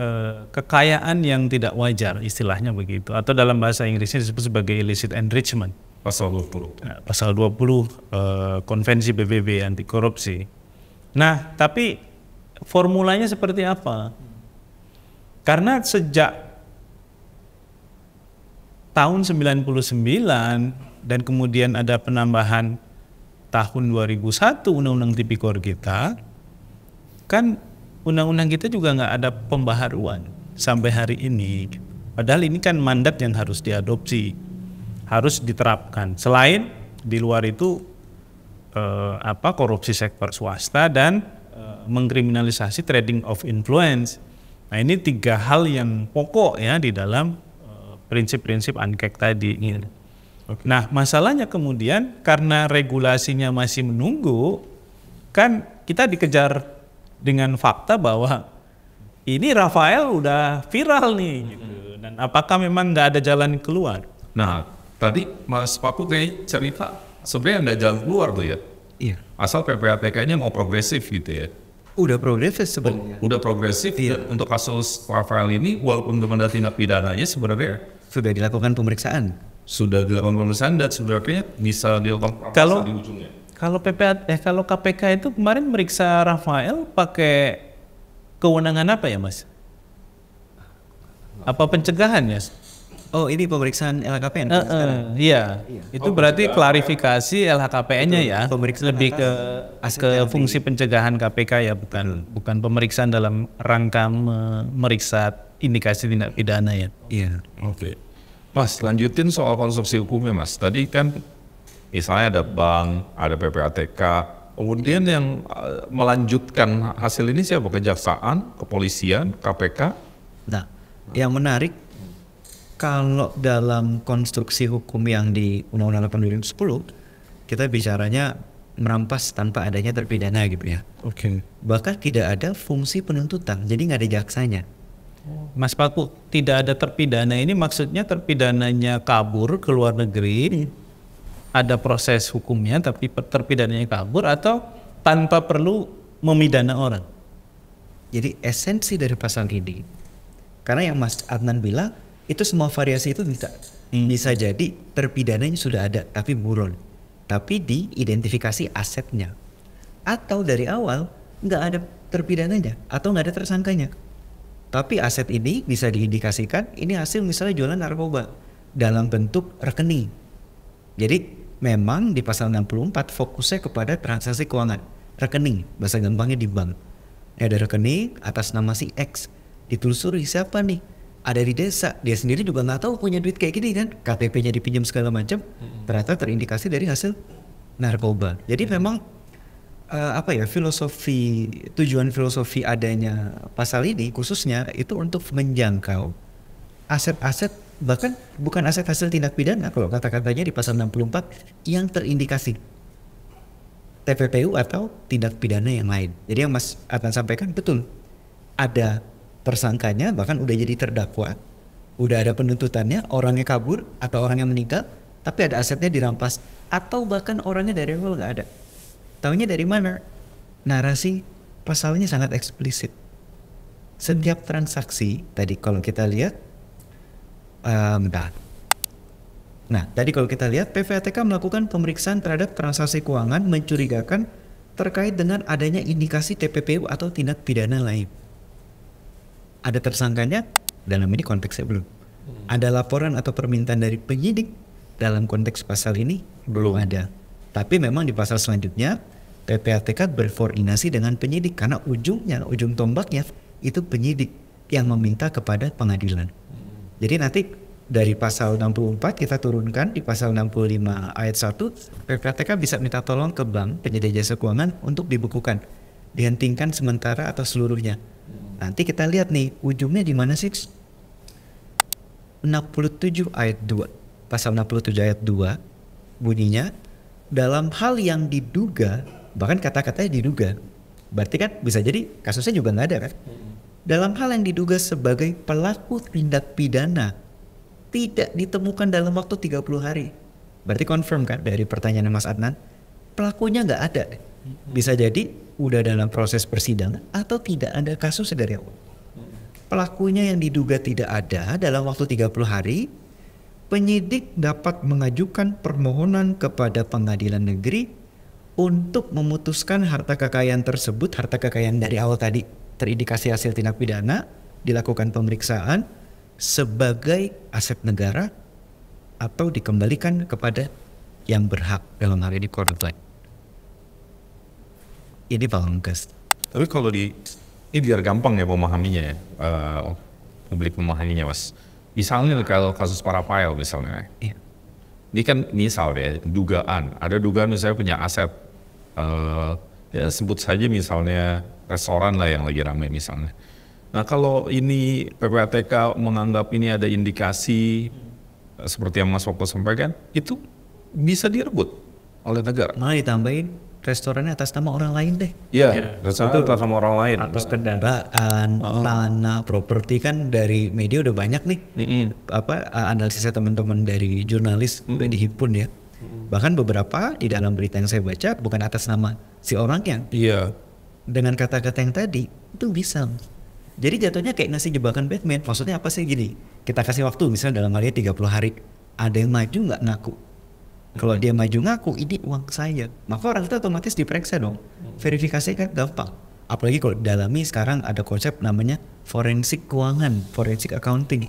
kekayaan yang tidak wajar, istilahnya begitu, atau dalam bahasa Inggrisnya disebut sebagai illicit enrichment. Pasal 20. Pasal 20 konvensi PBB anti korupsi. Nah, tapi formulanya seperti apa? Karena sejak tahun 99 dan kemudian ada penambahan tahun 2001 Undang-Undang Tipikor kita, kan undang-undang kita juga nggak ada pembaharuan sampai hari ini. Padahal ini kan mandat yang harus diadopsi, harus diterapkan. Selain di luar itu korupsi sektor swasta dan mengkriminalisasi trading of influence. Nah ini 3 hal yang pokok ya di dalam prinsip-prinsip ANKEK tadi. Nah masalahnya kemudian karena regulasinya masih menunggu, kan kita dikejar dengan fakta bahwa ini Rafael udah viral nih gitu. Dan apakah memang nggak ada jalan keluar? Nah, tadi Mas Papu kayak cerita sebenarnya ada jalan keluar tuh ya. Iya. Asal PPATK-nya mau progresif gitu ya. Udah progresif sebenarnya. Udah progresif untuk kasus Rafael ini, walaupun belum ada tindak pidananya sebenarnya Sudah dilakukan pemeriksaan. sudah dilakukan pemeriksaan dan sebenarnya bisa dilakukan Kalau- di ujungnya. Kalau KPK itu kemarin meriksa Rafael pakai kewenangan apa ya Mas? Apa pencegahan ya? Oh ini pemeriksaan LHKPN. Iya, itu berarti klarifikasi LHKPN-nya ya, Pemeriksaan lebih ke atas aset yang fungsi pencegahan KPK ya, bukan pemeriksaan dalam rangka memeriksa indikasi tindak pidana ya. Iya. Oke. Mas, lanjutin soal konstruksi hukumnya Mas. Tadi kan misalnya ada bank, ada PPATK, kemudian yang melanjutkan hasil ini siapa? Kejaksaan, kepolisian, KPK? Nah, yang menarik kalau dalam konstruksi hukum yang di Undang-Undang 8 2010 kita bicaranya merampas tanpa adanya terpidana gitu ya. Oke. Bahkan tidak ada fungsi penuntutan, jadi nggak ada jaksanya. Mas Paku, tidak ada terpidana ini maksudnya terpidananya kabur ke luar negeri, ada proses hukumnya tapi terpidananya kabur atau tanpa perlu memidana orang? Jadi esensi dari pasal ini, karena yang Mas Adnan bilang itu semua variasi itu bisa jadi terpidananya sudah ada tapi buron, tapi diidentifikasi asetnya, atau dari awal nggak ada terpidananya atau nggak ada tersangkanya, tapi aset ini bisa diindikasikan ini hasil misalnya jualan narkoba dalam bentuk rekening. Jadi memang di pasal 64 fokusnya kepada transaksi keuangan, rekening, bahasa gampangnya di bank. Ada rekening atas nama si X, ditelusuri siapa nih, ada di desa, dia sendiri juga nggak tahu punya duit kayak gini kan, KTP-nya dipinjam segala macam, ternyata terindikasi dari hasil narkoba. Jadi memang tujuan filosofi adanya pasal ini khususnya itu untuk menjangkau aset-aset, bahkan bukan aset hasil tindak pidana kalau kata-katanya di pasal 64 yang terindikasi TPPU atau tindak pidana yang lain. Jadi yang Mas akan sampaikan betul, ada tersangkanya bahkan udah jadi terdakwa, udah ada penuntutannya, orangnya kabur atau orang yang meninggal, tapi ada asetnya dirampas, atau bahkan orangnya dari awal nggak ada. Taunya dari mana? Narasi pasalnya sangat eksplisit. Setiap transaksi tadi kalau kita lihat, nah tadi kalau kita lihat PPATK melakukan pemeriksaan terhadap transaksi keuangan mencurigakan terkait dengan adanya indikasi TPPU atau tindak pidana lain. Ada tersangkanya, dalam ini konteksnya belum. Ada laporan atau permintaan dari penyidik, dalam konteks pasal ini belum ada. Tapi memang di pasal selanjutnya PPATK berkoordinasi dengan penyidik karena ujung tombaknya itu penyidik yang meminta kepada pengadilan. Jadi nanti dari pasal 64 kita turunkan di pasal 65 ayat 1, PPATK bisa minta tolong ke bank penyedia jasa keuangan untuk dibukukan, dihentikan sementara atau seluruhnya. Nanti kita lihat nih ujungnya di mana sih? 67 ayat 2. Pasal 67 ayat 2 bunyinya, dalam hal yang diduga, bahkan kata-katanya diduga, berarti kan bisa jadi kasusnya juga nggak ada kan? Dalam hal yang diduga sebagai pelaku tindak pidana tidak ditemukan dalam waktu 30 hari. Berarti confirm kan dari pertanyaan Mas Adnan, pelakunya nggak ada. Bisa jadi udah dalam proses persidangan atau tidak ada kasus dari awal. Pelakunya yang diduga tidak ada dalam waktu 30 hari, penyidik dapat mengajukan permohonan kepada pengadilan negeri untuk memutuskan harta kekayaan tersebut, harta kekayaan dari awal tadi terindikasi hasil tindak pidana, dilakukan pemeriksaan sebagai aset negara atau dikembalikan kepada yang berhak, dalam hal ini korban. Ini Pak Angkes. Tapi kalau ini biar gampang ya memahaminya ya, publik memahaminya Mas. Misalnya kalau kasus Parapael misalnya, Iya. ini kan misal ya, dugaan, ada dugaan misalnya punya aset, ya sebut saja misalnya restoran lah yang lagi ramai misalnya. Nah kalau ini PPATK menganggap ini ada indikasi, seperti yang Mas Woko sampaikan, itu bisa direbut oleh negara. Malah ditambahin restorannya atas nama orang lain deh. Iya, restoran itu atas nama orang lain. Atas kendaraan, tanah, properti kan dari media udah banyak nih. Analisisnya teman-teman dari jurnalis udah dihimpun ya. Bahkan beberapa di dalam berita yang saya baca bukan atas nama si orangnya. Iya. Dengan kata-kata yang tadi itu bisa. Jadi jatuhnya kayak ngasih jebakan Batman. Maksudnya apa sih gini? Kita kasih waktu misalnya dalam hal ini 30 hari. Ada yang maju nggak ngaku? Kalau dia maju ngaku ini uang saya, maka orang itu otomatis diperiksa dong. Verifikasi kan gampang. Apalagi kalau dalami sekarang ada konsep namanya forensik keuangan, forensik accounting.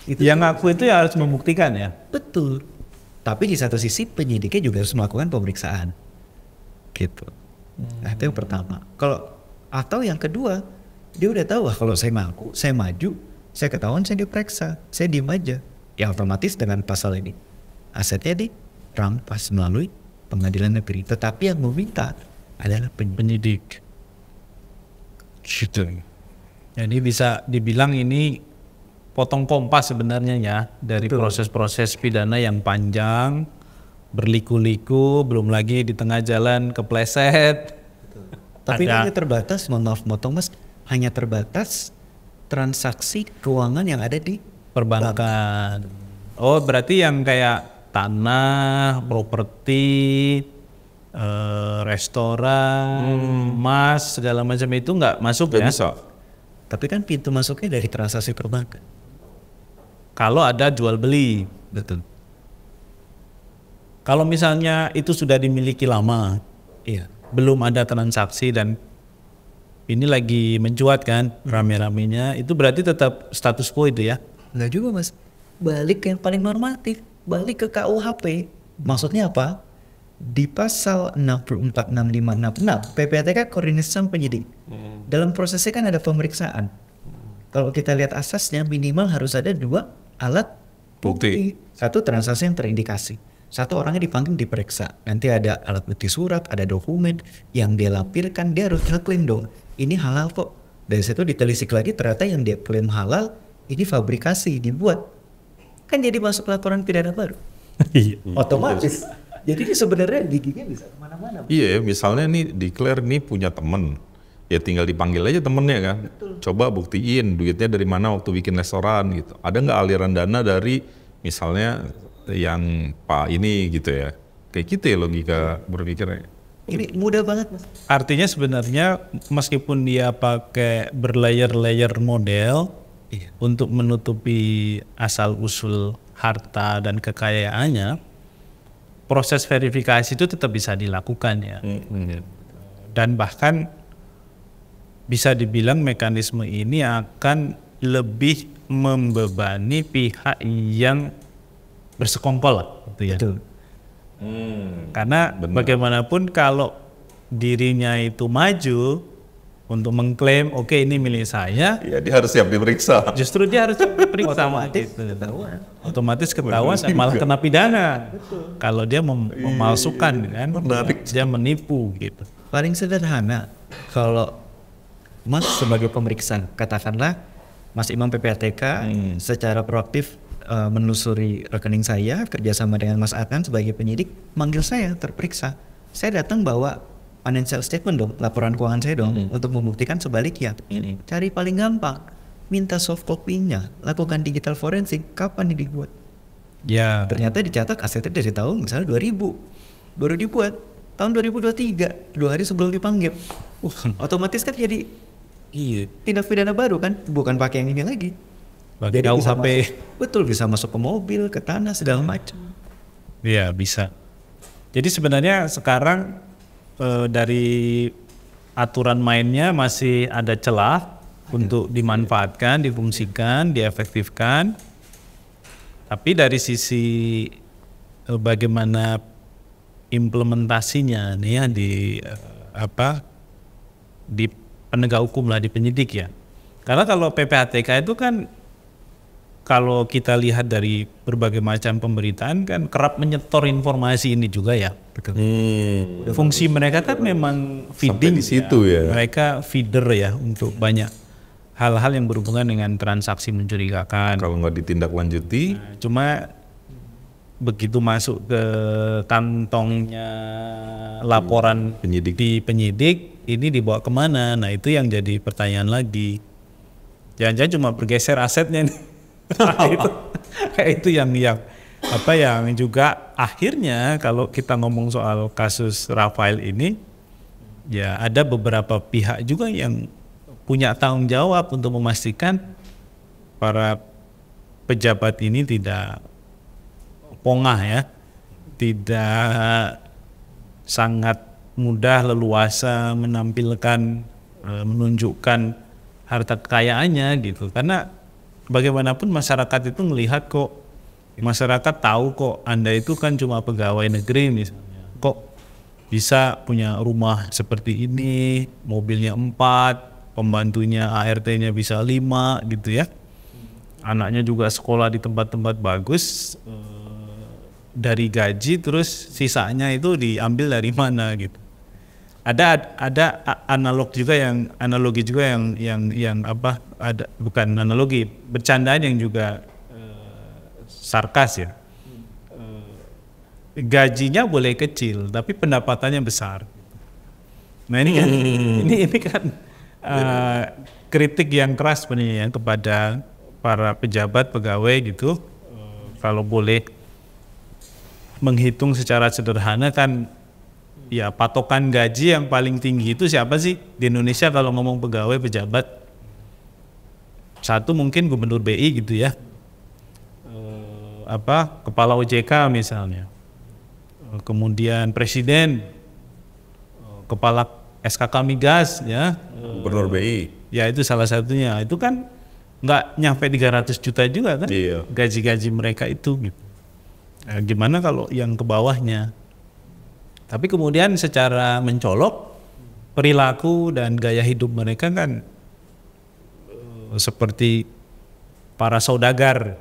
Itu Yang ngaku itu ya harus membuktikan ya. betul. Tapi di satu sisi penyidiknya juga harus melakukan pemeriksaan. Gitu. Nah, itu yang pertama. Atau yang kedua, dia udah tahu kalau saya ngaku, saya maju, saya ketahuan saya diperiksa, saya diem aja. Ya otomatis dengan pasal ini asetnya dirampas melalui pengadilan negeri. Tetapi yang meminta adalah penyidik. Gitu. Jadi bisa dibilang ini potong kompas sebenarnya ya dari proses-proses pidana yang panjang, berliku-liku, belum lagi di tengah jalan kepleset. Tapi Ada. hanya terbatas, mohon maaf motong mas, hanya terbatas transaksi keuangan yang ada di Perbankan. Oh berarti yang kayak tanah, properti, restoran, emas segala macam itu nggak masuk Nggak ya? bisa. Tapi kan pintu masuknya dari transaksi perbankan. Kalau ada jual beli. Betul. Kalau misalnya itu sudah dimiliki lama, Iya. belum ada transaksi dan ini lagi mencuat kan rame-ramenya, itu berarti tetap status quo itu ya? Enggak juga mas. Balik ke yang paling normatif. Balik ke KUHP. Maksudnya apa? Di pasal 64, 65, 66 PPATK koordinasi sama penyidik. Dalam prosesnya kan ada pemeriksaan. Kalau kita lihat asasnya minimal harus ada 2 alat Bukti. Satu transaksi yang terindikasi. Satu orangnya dipanggil diperiksa. Nanti ada alat bukti surat, ada dokumen yang dia lampirkan, dia harus klaim dong. Ini halal kok. Dari situ ditelisik lagi ternyata yang dia klaim halal ini fabrikasi dibuat. Kan jadi masuk laporan pidana baru. Otomatis. Jadi ini sebenarnya giginya bisa kemana-mana. Iya, misalnya nih declare nih punya temen, ya tinggal dipanggil aja temennya kan. Coba buktiin duitnya dari mana waktu bikin restoran gitu. Ada nggak aliran dana dari misalnya yang Pak ini gitu ya. Kayak gitu ya logika berpikirnya. Ini mudah banget mas. Artinya sebenarnya meskipun dia pakai berlayer-layer model untuk menutupi asal-usul harta dan kekayaannya, proses verifikasi itu tetap bisa dilakukan ya. Dan bahkan bisa dibilang mekanisme ini akan lebih membebani pihak yang bersekongkol lah, gitu ya. Betul. Karena bagaimanapun kalau dirinya itu maju untuk mengklaim oke ini milik saya, Iya, dia harus siap diperiksa. justru dia harus diperiksa otomatis ketahuan malah kena pidana kalau dia memalsukan kan, dia menipu gitu. Paling sederhana kalau mas sebagai pemeriksa katakanlah Mas Imam PPATK secara proaktif menelusuri rekening saya kerjasama dengan Mas Adnan sebagai penyidik manggil saya terperiksa, saya datang bawa financial statement dong, laporan keuangan saya dong untuk membuktikan sebaliknya. Cari paling gampang, minta soft copy-nya, lakukan digital forensik, kapan ini dibuat? Ya, Ternyata dicatat asetnya dari tahun misalnya 2000, baru dibuat tahun 2023, 2 hari sebelum dipanggil. Otomatis kan jadi tindak pidana baru kan, bukan pakai yang ini lagi. bagi Jadi bisa KUHP. betul bisa masuk ke mobil, ke tanah segala macam. Iya bisa. Jadi sebenarnya sekarang dari aturan mainnya masih ada celah untuk dimanfaatkan, difungsikan, diefektifkan. Tapi dari sisi bagaimana implementasinya nih ya di penegak hukum lah, di penyidik ya. Karena kalau PPATK itu kan kalau kita lihat dari berbagai macam pemberitaan kan kerap menyetor informasi ini juga ya. Fungsi mereka kan memang feeding di situ ya. Mereka feeder ya untuk banyak hal-hal yang berhubungan dengan transaksi mencurigakan. Kalau nggak ditindaklanjuti, Cuma begitu masuk ke kantongnya laporan penyidik. di penyidik, ini dibawa kemana? Nah itu yang jadi pertanyaan lagi. Jangan-jangan cuma bergeser asetnya nih. itu yang juga akhirnya kalau kita ngomong soal kasus Rafael ini, ya ada beberapa pihak juga yang punya tanggung jawab untuk memastikan para pejabat ini tidak pongah ya, tidak sangat mudah leluasa menampilkan, menunjukkan harta kekayaannya gitu. Karena bagaimanapun masyarakat itu melihat kok, masyarakat tahu kok Anda itu kan cuma pegawai negeri misalnya, kok bisa punya rumah seperti ini, mobilnya 4, pembantunya ART-nya bisa 5 gitu ya, anaknya juga sekolah di tempat-tempat bagus, dari gaji terus sisanya itu diambil dari mana gitu. Ada analogi juga yang apa, ada bukan analogi, bercandaan yang juga sarkas ya. Gajinya boleh kecil tapi pendapatannya besar. Nah ini kan ini kan kritik yang keras sebenarnya kepada para pejabat pegawai gitu. Kalau boleh menghitung secara sederhana kan, ya patokan gaji yang paling tinggi itu siapa sih di Indonesia kalau ngomong pegawai pejabat? Satu mungkin gubernur BI gitu ya, kepala OJK misalnya, kemudian presiden, kepala SKK Migas ya, gubernur BI. Ya itu salah satunya. Itu kan nggak nyampe 300 juta juga kan, Iya. gaji-gaji mereka itu gitu. Gimana kalau yang ke bawahnya? Tapi kemudian secara mencolok perilaku dan gaya hidup mereka kan seperti para saudagar.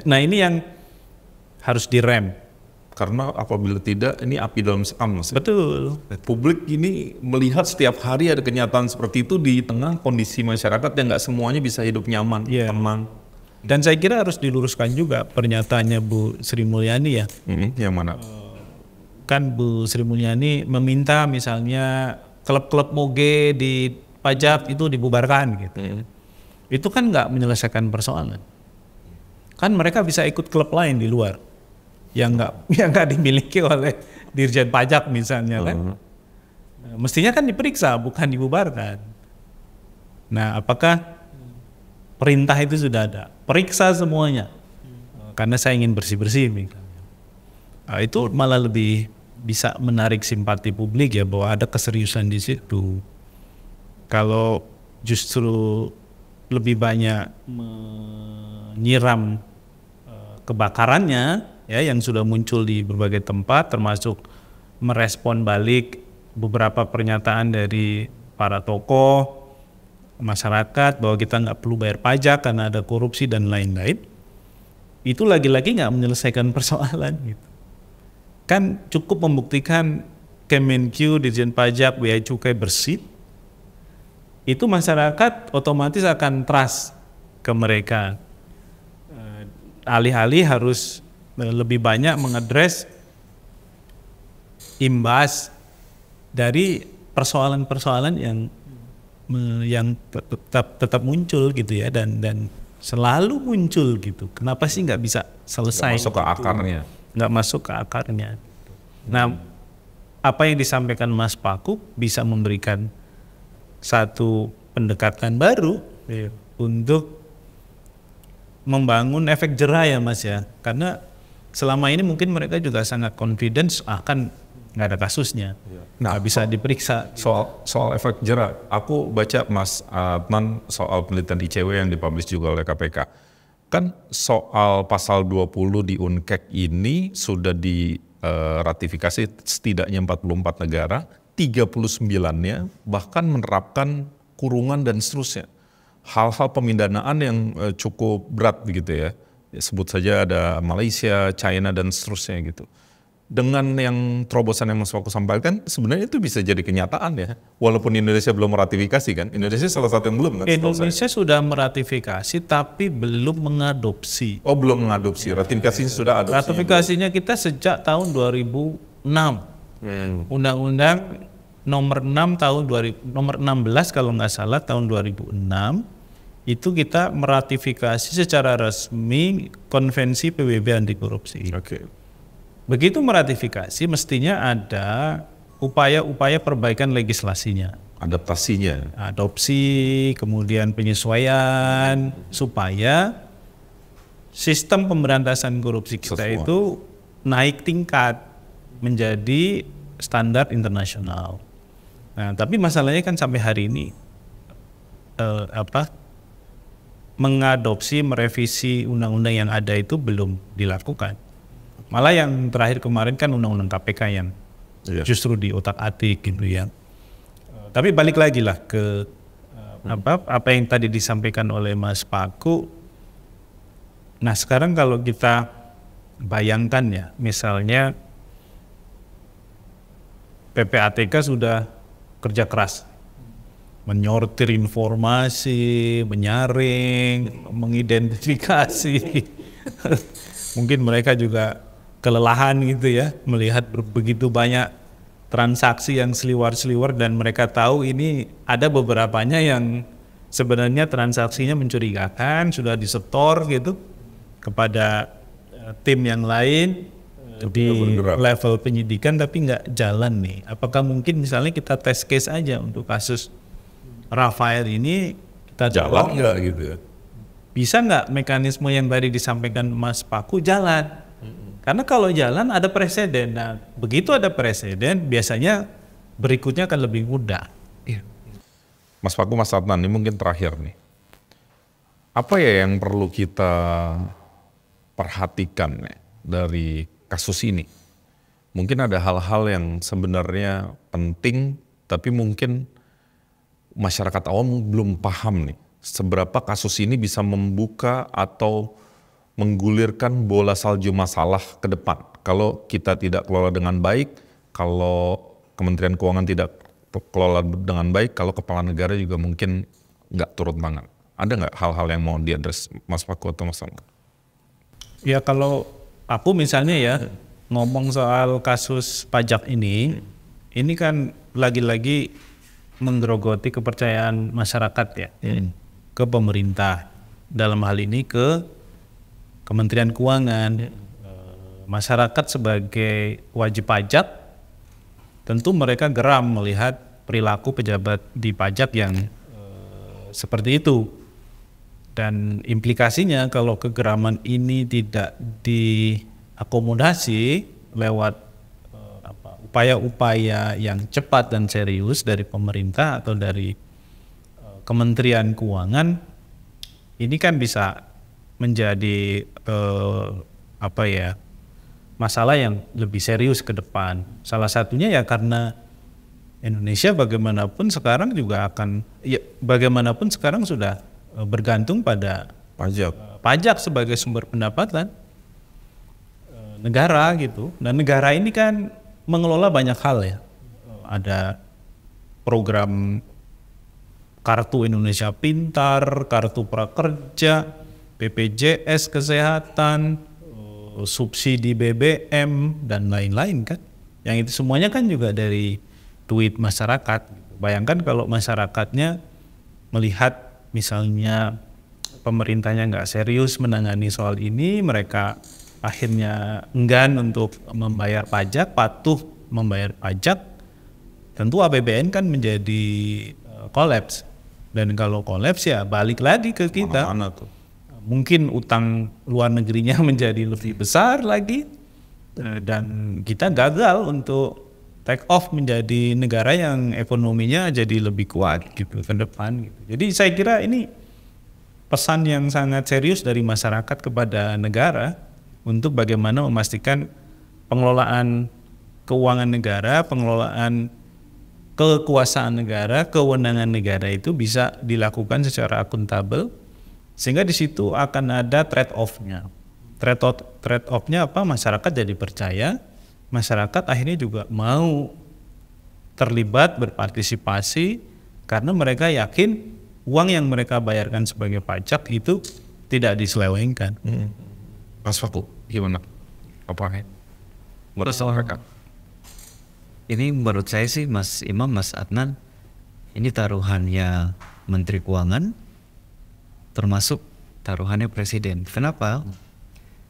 Nah ini yang harus direm. Karena apabila tidak, ini api dalam sekam, Mas. Betul. Publik ini melihat setiap hari ada kenyataan seperti itu di tengah kondisi masyarakat yang nggak semuanya bisa hidup nyaman, Iya. tenang. Dan saya kira harus diluruskan juga pernyataannya Bu Sri Mulyani ya. Yang mana? Kan Bu Sri Mulyani meminta misalnya klub-klub moge di pajak itu dibubarkan gitu. Itu kan nggak menyelesaikan persoalan. Kan mereka bisa ikut klub lain di luar yang nggak dimiliki oleh Dirjen Pajak misalnya kan. Mestinya kan diperiksa bukan dibubarkan. Nah apakah perintah itu sudah ada? Periksa semuanya. Karena saya ingin bersih-bersih misalnya. Itu malah lebih bisa menarik simpati publik ya, bahwa ada keseriusan di situ. Kalau justru lebih banyak menyiram kebakarannya ya yang sudah muncul di berbagai tempat, termasuk merespon balik beberapa pernyataan dari para tokoh masyarakat bahwa kita nggak perlu bayar pajak karena ada korupsi dan lain-lain, itu lagi-lagi nggak menyelesaikan persoalan gitu. Kan cukup membuktikan Kemenq, Dirjen Pajak, Bea Cukai bersih, itu masyarakat otomatis akan trust ke mereka. Alih-alih harus lebih banyak mengadres imbas dari persoalan-persoalan yang tetap muncul gitu ya, dan selalu muncul gitu. Kenapa sih nggak bisa selesai? Nggak masuk ke akarnya. Nggak masuk ke akarnya. Nah, apa yang disampaikan Mas Paku bisa memberikan satu pendekatan baru untuk membangun efek jerah ya Mas ya. Karena selama ini mungkin mereka juga sangat confidence akan nggak ada kasusnya. Nah, bisa diperiksa. Soal efek jerah, aku baca Mas Adnan soal penelitian ICW yang dipublish juga oleh KPK. Kan soal pasal 20 di UNCAC ini sudah diratifikasi setidaknya 44 negara 39-nya bahkan menerapkan kurungan dan seterusnya. Hal-hal pemindanaan yang cukup berat begitu ya. Sebut saja ada Malaysia, China dan seterusnya gitu. Dengan yang terobosan yang Mas Paku sampaikan, sebenarnya itu bisa jadi kenyataan ya. Walaupun Indonesia belum meratifikasi kan. Indonesia salah satu yang belum kan. Indonesia sudah meratifikasi tapi belum mengadopsi. Oh, belum mengadopsi. Ratifikasinya sudah adopsi. Ratifikasinya kita sejak tahun 2006. Undang-Undang nomor 6 tahun 2000, nomor 16 kalau nggak salah tahun 2006 itu kita meratifikasi secara resmi Konvensi PBB anti korupsi. Oke. Begitu meratifikasi mestinya ada upaya-upaya perbaikan legislasinya. Adaptasinya. Adopsi, kemudian penyesuaian supaya sistem pemberantasan korupsi kita Sesuai. itu naik tingkat menjadi standar internasional. Nah, tapi masalahnya kan sampai hari ini mengadopsi, merevisi undang-undang yang ada itu belum dilakukan. Malah yang terakhir kemarin kan undang-undang KPK yang justru diotak-atik gitu ya. Tapi balik lagi lah ke apa yang tadi disampaikan oleh Mas Paku. Nah sekarang kalau kita bayangkan ya, misalnya PPATK sudah kerja keras menyortir informasi, menyaring, mengidentifikasi. Mungkin mereka juga kelelahan gitu ya, melihat begitu banyak transaksi yang seliwar-seliwar dan mereka tahu ini ada beberapanya yang sebenarnya transaksinya mencurigakan, sudah disetor gitu kepada tim yang lain di level penyidikan tapi nggak jalan nih. Apakah mungkin misalnya kita test case aja untuk kasus Rafael ini kita Jalan nggak gitu ya? Bisa nggak mekanisme yang tadi disampaikan Mas Paku jalan? Karena kalau jalan ada presiden. Nah, begitu ada presiden biasanya berikutnya akan lebih mudah. Mas Paku, Mas Adnan, ini mungkin terakhir nih. Apa ya yang perlu kita perhatikan ya dari kasus ini? Mungkin ada hal-hal yang sebenarnya penting, tapi mungkin masyarakat awam belum paham nih. Seberapa kasus ini bisa membuka atau menggulirkan bola salju masalah ke depan. Kalau kita tidak kelola dengan baik, kalau Kementerian Keuangan tidak kelola dengan baik, kalau kepala negara juga mungkin nggak turun tangan. Ada nggak hal-hal yang mau diadres Mas Paku atau Mas Adnan? Ya kalau aku misalnya ya ngomong soal kasus pajak ini kan lagi-lagi menggerogoti kepercayaan masyarakat ya ke pemerintah. Dalam hal ini ke Kementerian Keuangan. Masyarakat sebagai wajib pajak tentu mereka geram melihat perilaku pejabat di pajak yang seperti itu. Dan implikasinya kalau kegeraman ini tidak diakomodasi lewat upaya-upaya yang cepat dan serius dari pemerintah atau dari Kementerian Keuangan, ini kan bisa menjadi masalah yang lebih serius ke depan. Salah satunya ya karena Indonesia bagaimanapun sekarang sudah bergantung pada pajak sebagai sumber pendapatan negara gitu. Dan negara ini kan mengelola banyak hal ya. Ada program Kartu Indonesia Pintar, Kartu Prakerja, BPJS Kesehatan, subsidi BBM dan lain-lain kan. Yang itu semuanya kan juga dari duit masyarakat. Bayangkan kalau masyarakatnya melihat misalnya pemerintahnya nggak serius menangani soal ini, mereka akhirnya enggan untuk membayar pajak, patuh membayar pajak, tentu APBN kan menjadi kolaps. Dan kalau kolaps ya balik lagi ke kita. Mana tuh? Mungkin utang luar negerinya menjadi lebih besar lagi dan kita gagal untuk take off menjadi negara yang ekonominya jadi lebih kuat gitu ke depan gitu. Jadi saya kira ini pesan yang sangat serius dari masyarakat kepada negara untuk bagaimana memastikan pengelolaan keuangan negara, pengelolaan kekuasaan negara, kewenangan negara itu bisa dilakukan secara akuntabel, sehingga di situ akan ada trade-off-nya. Trade-off-nya apa? Masyarakat jadi percaya, masyarakat akhirnya juga mau terlibat, berpartisipasi, karena mereka yakin uang yang mereka bayarkan sebagai pajak itu tidak diselewengkan. Mas Fakul, gimana? Apa? Menurut Ini menurut saya sih Mas Imam, Mas Adnan, ini taruhannya Menteri Keuangan termasuk taruhannya Presiden. Kenapa?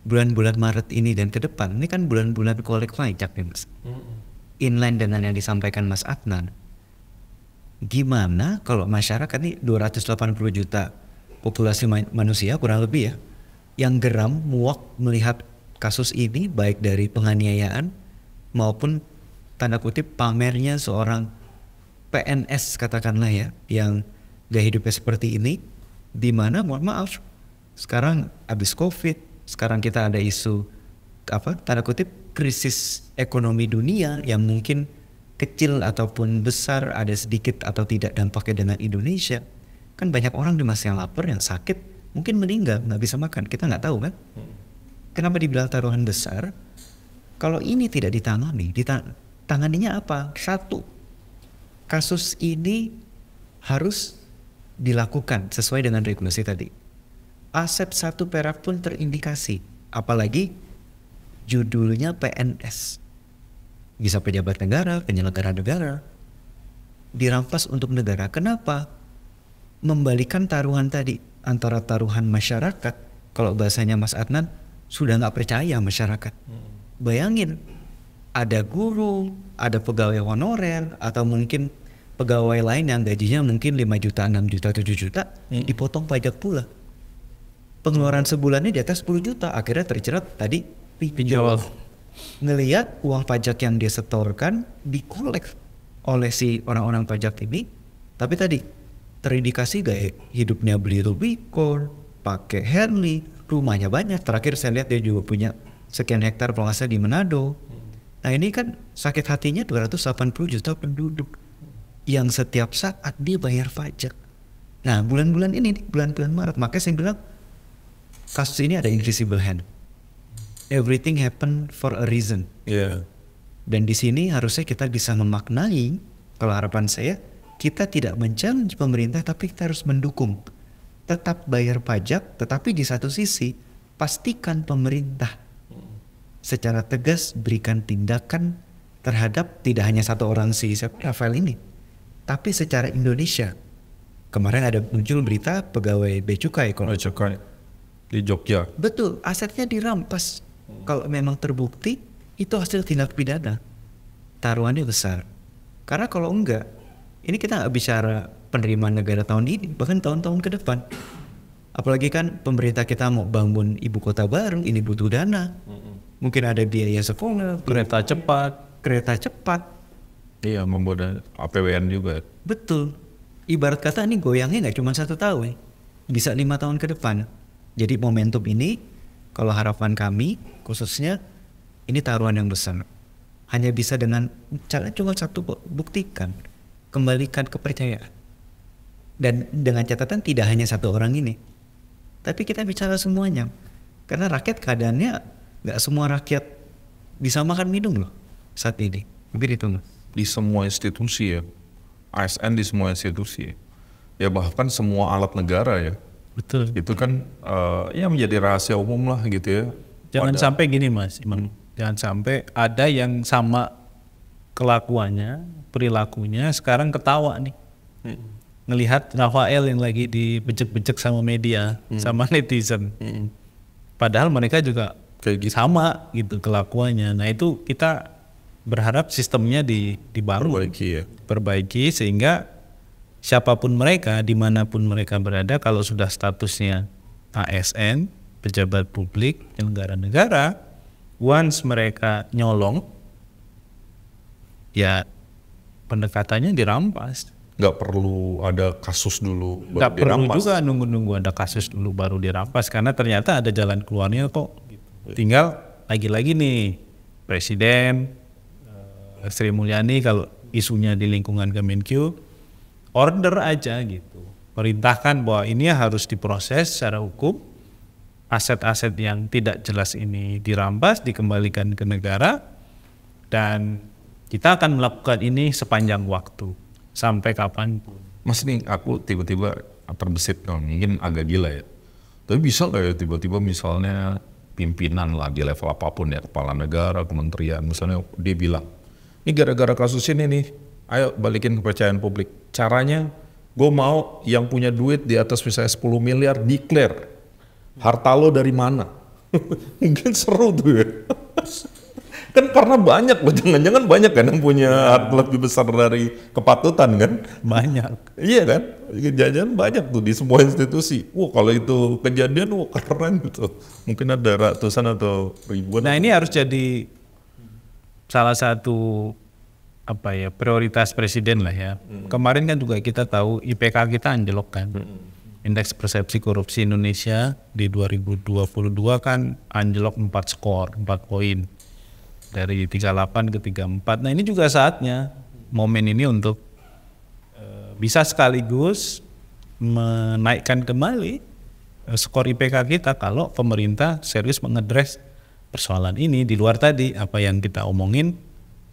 Bulan-bulan Maret ini dan ke depan, ini kan bulan-bulan kolek pajak nih Mas. Inline dengan yang disampaikan Mas Adnan. Gimana kalau masyarakat ini 280 juta populasi manusia kurang lebih ya, yang geram, muak melihat kasus ini baik dari penganiayaan maupun tanda kutip pamernya seorang PNS katakanlah ya, yang gaya hidupnya seperti ini, di mana mohon maaf sekarang habis COVID, sekarang kita ada isu tanda kutip krisis ekonomi dunia yang mungkin kecil ataupun besar, ada sedikit atau tidak dampaknya dengan Indonesia. Kan banyak orang di masa yang lapar, yang sakit, mungkin meninggal, nggak bisa makan, kita nggak tahu kan. Kenapa dibilang taruhan besar? Kalau ini tidak ditangani, tanganinya apa? Satu, kasus ini harus dilakukan sesuai dengan regulasi tadi. Aset satu perak pun terindikasi, apalagi judulnya PNS. Bisa pejabat negara, penyelenggara negara, dirampas untuk negara. Kenapa? Membalikan taruhan tadi antara taruhan masyarakat, kalau bahasanya Mas Adnan, sudah nggak percaya masyarakat. Bayangin, ada guru, ada pegawai honorer, atau mungkin pegawai lain yang gajinya mungkin 5 juta, 6 juta, 7 juta, dipotong pajak pula. Pengeluaran sebulannya di atas 10 juta, akhirnya terjerat tadi pinjol. Ngelihat uang pajak yang dia setorkan dikolek oleh si orang-orang pajak ini, tapi tadi terindikasi gaya hidupnya beli Rubicon, pakai Harley, rumahnya banyak. Terakhir saya lihat dia juga punya sekian hektar kalau nggak salah di Manado. Nah ini kan sakit hatinya 280 juta penduduk yang setiap saat dia bayar pajak. Nah bulan-bulan ini, bulan-bulan Maret, makanya saya bilang kasus ini ada invisible hand. Everything happen for a reason. Dan di sini harusnya kita bisa memaknai, kalau harapan saya, kita tidak men-challenge pemerintah, tapi kita harus mendukung. Tetap bayar pajak, tetapi di satu sisi pastikan pemerintah secara tegas berikan tindakan terhadap tidak hanya satu orang si Rafael ini, tapi secara Indonesia. Kemarin ada muncul berita pegawai Bea Cukai di Jogja. Betul, asetnya dirampas. Kalau memang terbukti itu hasil tindak pidana, taruhannya besar. Karena kalau enggak, ini kita nggak bicara penerimaan negara tahun ini, bahkan tahun-tahun ke depan. Apalagi kan pemerintah kita mau bangun ibu kota baru, ini butuh dana. Mungkin ada biaya sekolah, Kereta cepat. Iya, membuat APBN juga. Betul. Ibarat kata ini goyangnya nggak cuma 1 tahun, bisa 5 tahun ke depan. Jadi momentum ini, kalau harapan kami khususnya, ini taruhan yang besar. Hanya bisa dengan cara cuma satu, buktikan, kembalikan kepercayaan. Dan dengan catatan tidak hanya satu orang ini, tapi kita bicara semuanya. Karena rakyat keadaannya nggak semua rakyat bisa makan minum loh saat ini. Begitu Mas. Di semua institusi ya, ASN di semua institusi ya, bahkan semua alat negara ya. Betul. Itu kan ya menjadi rahasia umum lah gitu ya. Jangan sampai gini Mas Imam, jangan sampai ada yang sama kelakuannya, perilakunya, sekarang ketawa nih. Ngelihat Rafael yang lagi dibejek-bejek sama media, sama netizen. Padahal mereka juga kayak gitu. sama gitu kelakuannya. Nah itu kita berharap sistemnya diperbaiki sehingga siapapun mereka, dimanapun mereka berada, kalau sudah statusnya ASN, pejabat publik, penyelenggara negara, once mereka nyolong, ya pendekatannya dirampas. Nggak perlu ada kasus dulu baru Nggak perlu dirampas. juga nunggu-nunggu ada kasus dulu baru dirampas, karena ternyata ada jalan keluarnya kok. Tinggal lagi-lagi nih, Presiden, Sri Mulyani kalau isunya di lingkungan Kemenkyu, order aja gitu. Perintahkan bahwa ini harus diproses secara hukum, aset-aset yang tidak jelas ini dirampas, dikembalikan ke negara, dan kita akan melakukan ini sepanjang waktu, sampai kapanpun. Mas, nih aku tiba-tiba terbesit, mungkin agak gila ya. Tapi bisa nggak ya tiba-tiba misalnya pimpinan lah di level apapun ya, kepala negara, kementerian, misalnya dia bilang, ini gara-gara kasus ini nih, ayo balikin kepercayaan publik. Caranya, gue mau yang punya duit di atas misalnya 10 miliar declare. Harta lo dari mana? Mungkin seru tuh ya. Kan karena banyak loh, jangan-jangan banyak kan yang punya harta lebih besar dari kepatutan kan? Banyak. Iya kan? Jangan-jangan banyak tuh di semua institusi. Wah, kalau itu kejadian, wah keren gitu. Mungkin ada ratusan atau ribuan. Nah, ini harus jadi salah satu prioritas presiden lah ya. Kemarin kan juga kita tahu IPK kita anjlok kan. Indeks persepsi korupsi Indonesia di 2022 kan anjlok 4 poin. Dari 38 ke 34. Nah, ini juga saatnya, momen ini untuk bisa sekaligus menaikkan kembali skor IPK kita kalau pemerintah serius mengedres persoalan ini. Di luar tadi apa yang kita omongin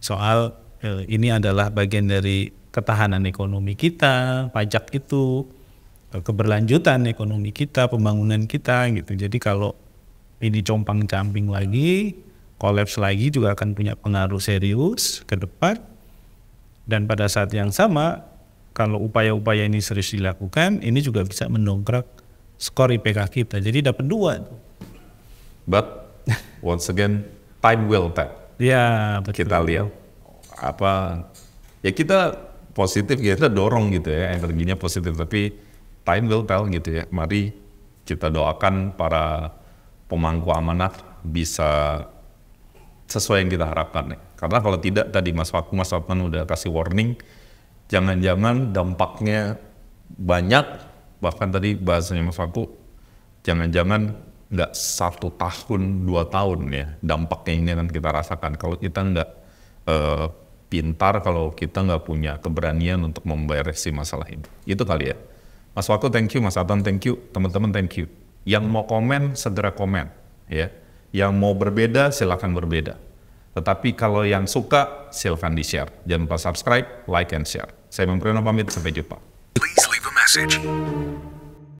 soal ini adalah bagian dari ketahanan ekonomi kita, pajak itu, keberlanjutan ekonomi kita, pembangunan kita gitu. Jadi kalau ini compang-camping lagi, kolaps lagi, juga akan punya pengaruh serius ke depan. Dan pada saat yang sama, kalau upaya-upaya ini serius dilakukan, ini juga bisa mendongkrak skor IPK kita. Jadi dapat 2. But once again, time will tell. Ya, betul. Kita lihat ya kita positif, kita dorong gitu ya, energinya positif, tapi time will tell gitu ya. Mari kita doakan para pemangku amanah bisa sesuai yang kita harapkan nih. Karena kalau tidak, tadi Mas Fatman udah kasih warning, jangan-jangan dampaknya banyak, bahkan tadi bahasanya Mas Faku, jangan-jangan nggak 1 tahun 2 tahun ya dampaknya ini akan kita rasakan kalau kita nggak pintar, kalau kita nggak punya keberanian untuk memberesin masalah ini. Itu kali ya. Mas Faku thank you, Mas Adnan thank you, teman-teman thank you. Yang mau komen segera komen ya. Yang mau berbeda silakan berbeda. Tetapi kalau yang suka silakan di-share. Jangan lupa subscribe, like and share. Saya Mempriyono pamit, sampai jumpa. Please leave a message.